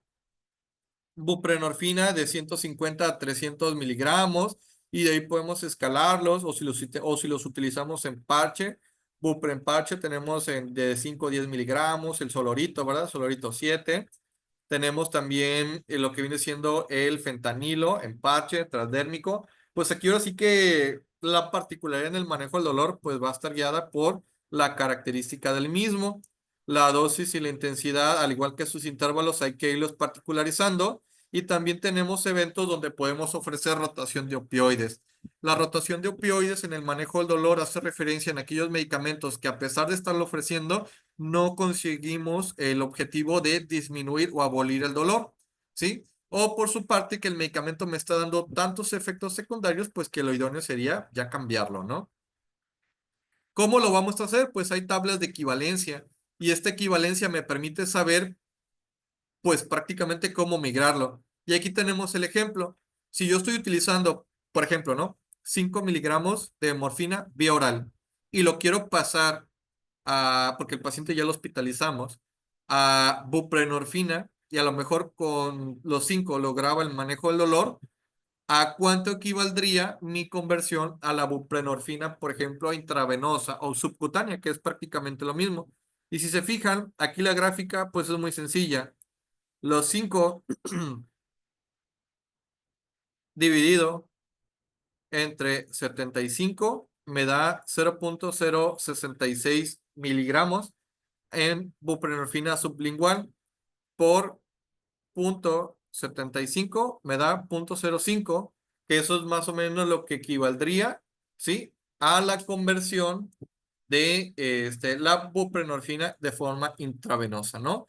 Buprenorfina de 150 a 300 miligramos, y de ahí podemos escalarlos, o si los utilizamos en parche. Bupre en parche tenemos de 5 a 10 miligramos, el solorito, ¿verdad? Solorito 7. Tenemos también lo que viene siendo el fentanilo en parche transdérmico. Pues aquí ahora sí que la particularidad en el manejo del dolor pues va a estar guiada por la característica del mismo. La dosis y la intensidad, al igual que sus intervalos, hay que irlos particularizando. Y también tenemos eventos donde podemos ofrecer rotación de opioides. La rotación de opioides en el manejo del dolor hace referencia en aquellos medicamentos que, a pesar de estarlo ofreciendo, no conseguimos el objetivo de disminuir o abolir el dolor, ¿sí? O por su parte, que el medicamento me está dando tantos efectos secundarios, pues que lo idóneo sería ya cambiarlo, ¿no? ¿Cómo lo vamos a hacer? Pues hay tablas de equivalencia, y esta equivalencia me permite saber pues prácticamente cómo migrarlo. Y aquí tenemos el ejemplo. Si yo estoy utilizando, por ejemplo, ¿no? 5 miligramos de morfina vía oral y lo quiero pasar porque el paciente ya lo hospitalizamos, a buprenorfina, y a lo mejor con los 5 lograba el manejo del dolor, ¿a cuánto equivaldría mi conversión a la buprenorfina, por ejemplo, intravenosa o subcutánea, que es prácticamente lo mismo? Y si se fijan, aquí la gráfica pues es muy sencilla. Los 5 dividido entre 75 me da 0.066 miligramos en buprenorfina sublingual por 0.75 me da 0.05, que eso es más o menos lo que equivaldría, ¿sí? A la conversión de la buprenorfina de forma intravenosa, ¿no?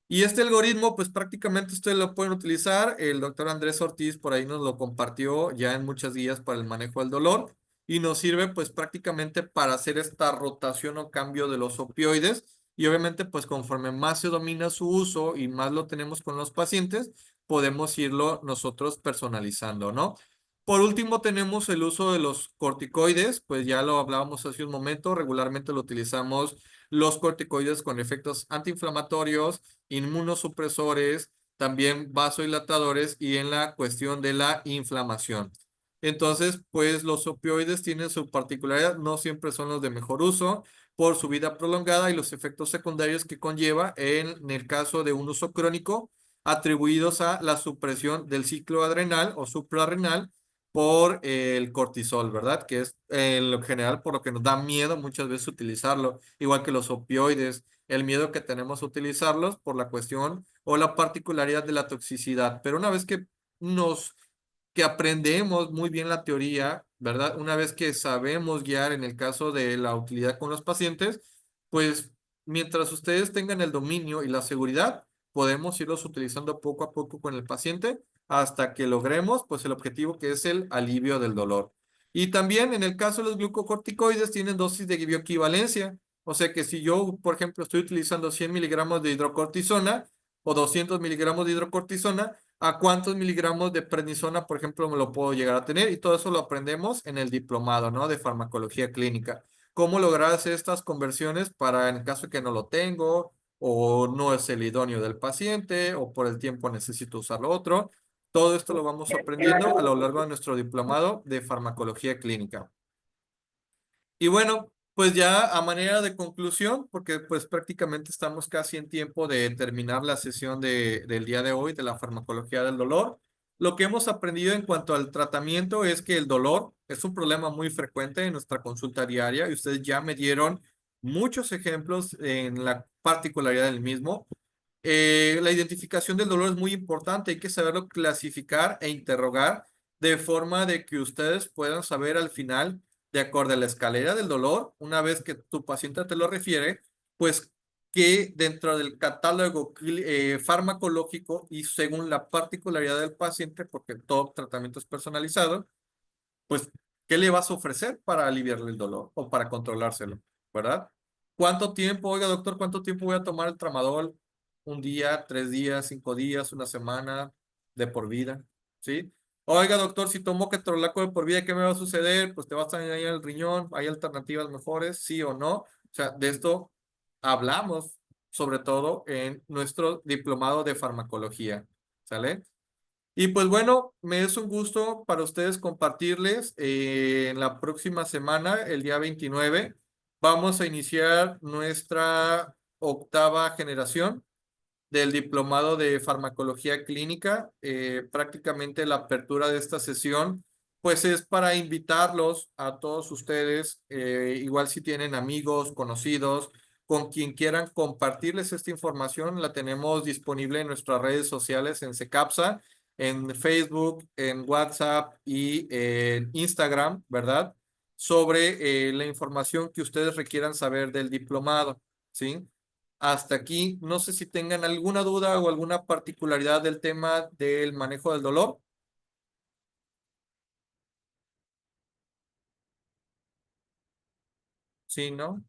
Y este algoritmo, pues prácticamente ustedes lo pueden utilizar. El doctor Andrés Ortiz por ahí nos lo compartió ya en muchas guías para el manejo del dolor, y nos sirve pues prácticamente para hacer esta rotación o cambio de los opioides. Y obviamente pues conforme más se domina su uso y más lo tenemos con los pacientes, podemos irlo nosotros personalizando, ¿no? Por último tenemos el uso de los corticoides, pues ya lo hablábamos hace un momento. Regularmente lo utilizamos los corticoides con efectos antiinflamatorios, inmunosupresores, también vasodilatadores y en la cuestión de la inflamación. Entonces, pues los opioides tienen su particularidad, no siempre son los de mejor uso por su vida prolongada y los efectos secundarios que conlleva en el caso de un uso crónico, atribuidos a la supresión del ciclo adrenal o suprarrenal por el cortisol, ¿verdad? Que es en lo general por lo que nos da miedo muchas veces utilizarlo, igual que los opioides, el miedo que tenemos a utilizarlos por la cuestión o la particularidad de la toxicidad. Pero una vez que aprendemos muy bien la teoría, ¿verdad? Una vez que sabemos guiar en el caso de la utilidad con los pacientes, pues mientras ustedes tengan el dominio y la seguridad, podemos irlos utilizando poco a poco con el paciente hasta que logremos pues el objetivo que es el alivio del dolor. Y también en el caso de los glucocorticoides tienen dosis de bioequivalencia. O sea que si yo, por ejemplo, estoy utilizando 100 miligramos de hidrocortisona o 200 miligramos de hidrocortisona, ¿a cuántos miligramos de prednisona, por ejemplo, me lo puedo llegar a tener? Y todo eso lo aprendemos en el diplomado, ¿no? De farmacología clínica. ¿Cómo lograr hacer estas conversiones para en el caso de que no lo tengo o no es el idóneo del paciente o por el tiempo necesito usar lo otro? Todo esto lo vamos aprendiendo a lo largo de nuestro diplomado de farmacología clínica. Y bueno, pues ya a manera de conclusión, porque pues prácticamente estamos casi en tiempo de terminar la sesión del día de hoy de la farmacología del dolor. Lo que hemos aprendido en cuanto al tratamiento es que el dolor es un problema muy frecuente en nuestra consulta diaria y ustedes ya me dieron muchos ejemplos en la particularidad del mismo. La identificación del dolor es muy importante, hay que saberlo clasificar e interrogar de forma de que ustedes puedan saber al final, de acuerdo a la escalera del dolor, una vez que tu paciente te lo refiere, pues que dentro del catálogo farmacológico y según la particularidad del paciente, porque todo tratamiento es personalizado, pues, ¿qué le vas a ofrecer para aliviarle el dolor o para controlárselo, verdad? ¿Cuánto tiempo, oiga, doctor, cuánto tiempo voy a tomar el tramadol? ¿Un día, 3 días, 5 días, una semana, de por vida? ¿Sí? Oiga, doctor, si tomo ketorolaco de por vida, ¿qué me va a suceder? Pues te vas a dañar ahí el riñón, ¿hay alternativas mejores? ¿Sí o no? O sea, de esto hablamos, sobre todo en nuestro diplomado de farmacología, ¿sale? Y pues bueno, me es un gusto para ustedes compartirles en la próxima semana, el día 29, vamos a iniciar nuestra 8ª generación del diplomado de farmacología clínica. Prácticamente la apertura de esta sesión, pues es para invitarlos a todos ustedes, igual si tienen amigos, conocidos, con quien quieran compartirles esta información, la tenemos disponible en nuestras redes sociales en Secapsa, en Facebook, en WhatsApp y en Instagram, ¿verdad? Sobre la información que ustedes requieran saber del diplomado, ¿sí? Hasta aquí, no sé si tengan alguna duda o alguna particularidad del tema del manejo del dolor. Sí, ¿no?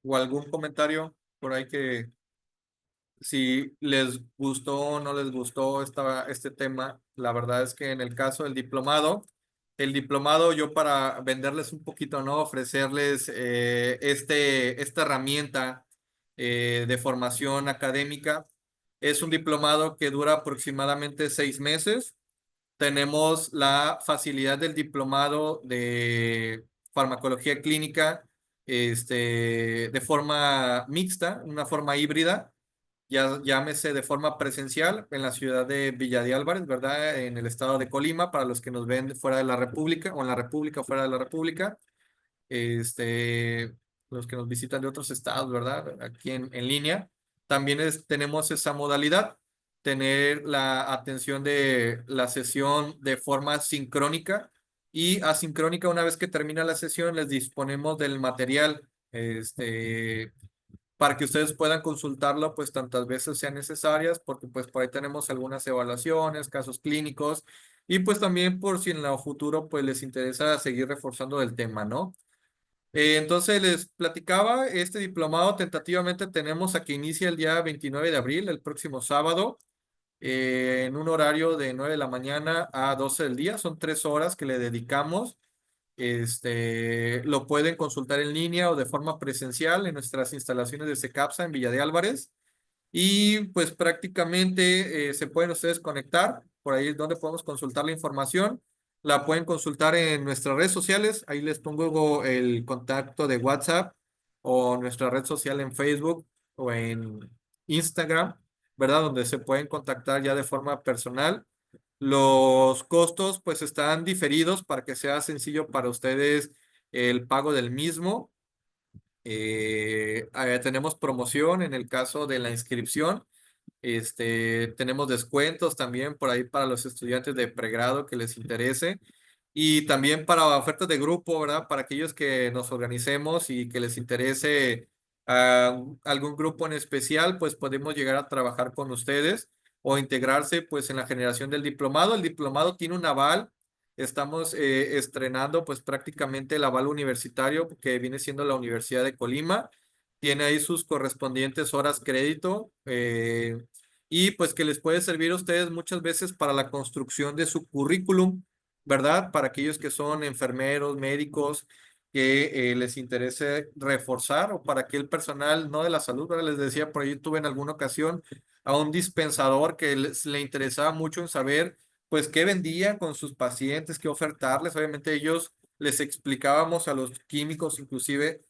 O algún comentario por ahí que si les gustó o no les gustó este tema. La verdad es que en el caso del diplomado, el diplomado yo para venderles un poquito, ¿no? Ofrecerles esta herramienta de formación académica. Es un diplomado que dura aproximadamente 6 meses. Tenemos la facilidad del diplomado de farmacología clínica de forma mixta, una forma híbrida, ya llámese de forma presencial en la ciudad de Villa de Álvarez, ¿verdad? En el estado de Colima, para los que nos ven fuera de la República o en la República o fuera de la República, los que nos visitan de otros estados, ¿verdad? Aquí en línea. También tenemos esa modalidad, tener la atención de la sesión de forma sincrónica y asincrónica. Una vez que termina la sesión, les disponemos del material, para que ustedes puedan consultarlo pues tantas veces sean necesarias, porque pues por ahí tenemos algunas evaluaciones, casos clínicos, y pues también por si en lo futuro pues les interesa seguir reforzando el tema, ¿no? Entonces les platicaba, este diplomado tentativamente tenemos a que inicie el día 29 de abril, el próximo sábado, en un horario de 9 de la mañana a 12 del día, son 3 horas que le dedicamos. Lo pueden consultar en línea o de forma presencial en nuestras instalaciones de Secapsa en Villa de Álvarez. Y pues prácticamente se pueden ustedes conectar, por ahí es donde podemos consultar la información. La pueden consultar en nuestras redes sociales, ahí les pongo el contacto de WhatsApp o nuestra red social en Facebook o en Instagram, ¿verdad? Donde se pueden contactar ya de forma personal. Los costos pues están diferidos para que sea sencillo para ustedes el pago del mismo. Tenemos promoción en el caso de la inscripción. Tenemos descuentos también por ahí para los estudiantes de pregrado que les interese. Y también para ofertas de grupo, ¿verdad? Para aquellos que nos organicemos y que les interese algún grupo en especial, pues podemos llegar a trabajar con ustedes o integrarse pues en la generación del diplomado. El diplomado tiene un aval. Estamos estrenando pues prácticamente el aval universitario que viene siendo la Universidad de Colima. Tiene ahí sus correspondientes horas crédito y pues que les puede servir a ustedes muchas veces para la construcción de su currículum, ¿verdad? Para aquellos que son enfermeros, médicos, que les interese reforzar o para aquel personal no de la salud, ¿verdad? Les decía, por ahí tuve en alguna ocasión a un dispensador que le interesaba mucho en saber, pues, qué vendían con sus pacientes, qué ofertarles. Obviamente ellos les explicábamos a los químicos, inclusive,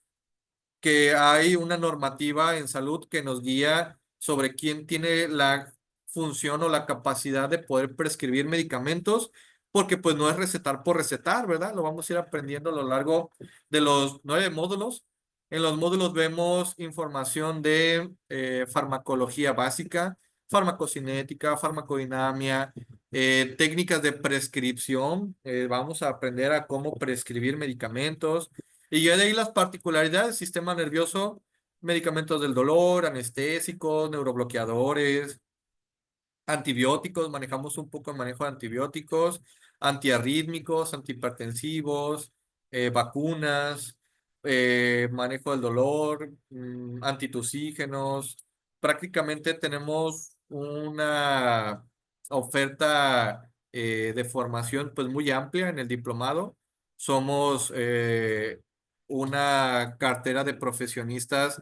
que hay una normativa en salud que nos guía sobre quién tiene la función o la capacidad de poder prescribir medicamentos, porque pues no es recetar por recetar, ¿verdad? Lo vamos a ir aprendiendo a lo largo de los 9 módulos. En los módulos vemos información de farmacología básica, farmacocinética, farmacodinamia, técnicas de prescripción. Vamos a aprender a cómo prescribir medicamentos y ya de ahí las particularidades del sistema nervioso, medicamentos del dolor, anestésicos, neurobloqueadores, antibióticos, manejamos un poco el manejo de antibióticos, antiarrítmicos, antihipertensivos, vacunas, manejo del dolor, antitusígenos. Prácticamente tenemos una oferta de formación pues muy amplia en el diplomado. Somos una cartera de profesionistas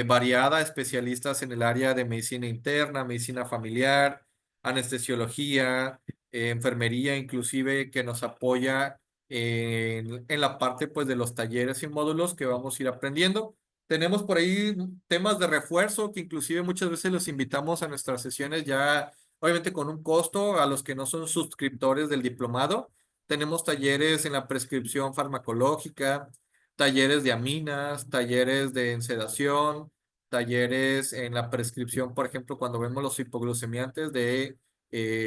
variada, especialistas en el área de medicina interna, medicina familiar, anestesiología, enfermería, inclusive que nos apoya en la parte pues de los talleres y módulos que vamos a ir aprendiendo. Tenemos por ahí temas de refuerzo que inclusive muchas veces los invitamos a nuestras sesiones ya, obviamente con un costo, a los que no son suscriptores del diplomado. Tenemos talleres en la prescripción farmacológica, talleres de aminas, talleres de sedación, talleres en la prescripción, por ejemplo, cuando vemos los hipoglucemiantes de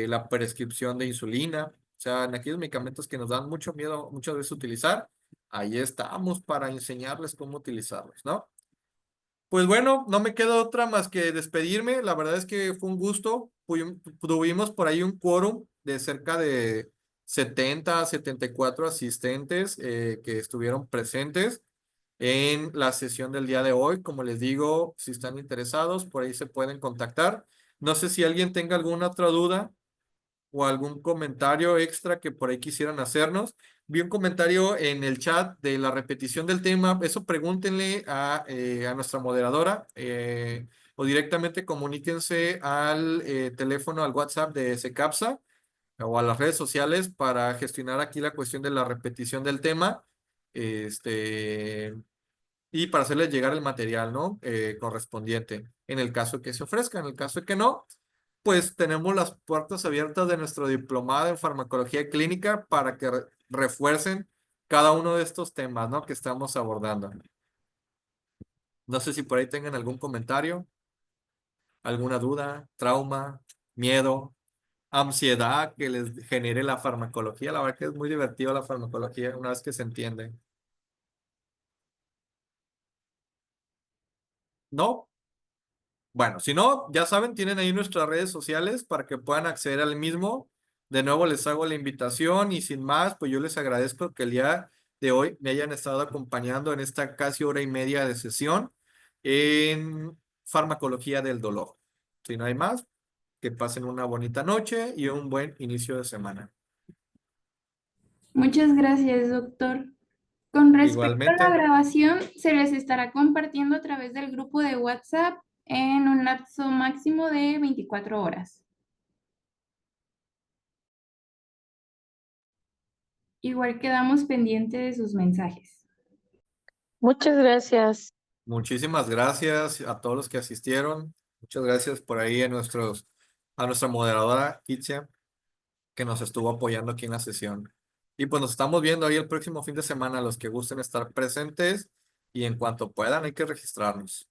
la prescripción de insulina, o sea, en aquellos medicamentos que nos dan mucho miedo muchas veces utilizar, ahí estamos para enseñarles cómo utilizarlos, ¿no? Pues bueno, no me queda otra más que despedirme. La verdad es que fue un gusto. Tuvimos por ahí un quórum de cerca de 70 a 74 asistentes que estuvieron presentes en la sesión del día de hoy. Como les digo, si están interesados, por ahí se pueden contactar. No sé si alguien tenga alguna otra duda o algún comentario extra que por ahí quisieran hacernos. Vi un comentario en el chat de la repetición del tema. Eso pregúntenle a nuestra moderadora o directamente comuníquense al teléfono, al WhatsApp de SECAPSA o a las redes sociales para gestionar aquí la cuestión de la repetición del tema. Y para hacerles llegar el material, ¿no? Correspondiente, en el caso que se ofrezca. En el caso de que no, pues tenemos las puertas abiertas de nuestro diplomado en farmacología clínica para que refuercen cada uno de estos temas, ¿no? Que estamos abordando. No sé si por ahí tengan algún comentario, alguna duda, trauma, miedo, ansiedad que les genere la farmacología. La verdad que es muy divertido la farmacología una vez que se entiende. ¿No? Bueno, si no, ya saben, tienen ahí nuestras redes sociales para que puedan acceder al mismo. De nuevo les hago la invitación y sin más, pues yo les agradezco que el día de hoy me hayan estado acompañando en esta casi hora y media de sesión en farmacología del dolor. Si no hay más, que pasen una bonita noche y un buen inicio de semana. Muchas gracias, doctor. Con respecto a la Igualmente, grabación, se les estará compartiendo a través del grupo de WhatsApp en un lapso máximo de 24 horas. Igual quedamos pendientes de sus mensajes. Muchas gracias. muchísimas gracias a todos los que asistieron. Muchas gracias por ahí a nuestra moderadora, Itzia, que nos estuvo apoyando aquí en la sesión. Y pues nos estamos viendo ahí el próximo fin de semana, los que gusten estar presentes y en cuanto puedan hay que registrarnos.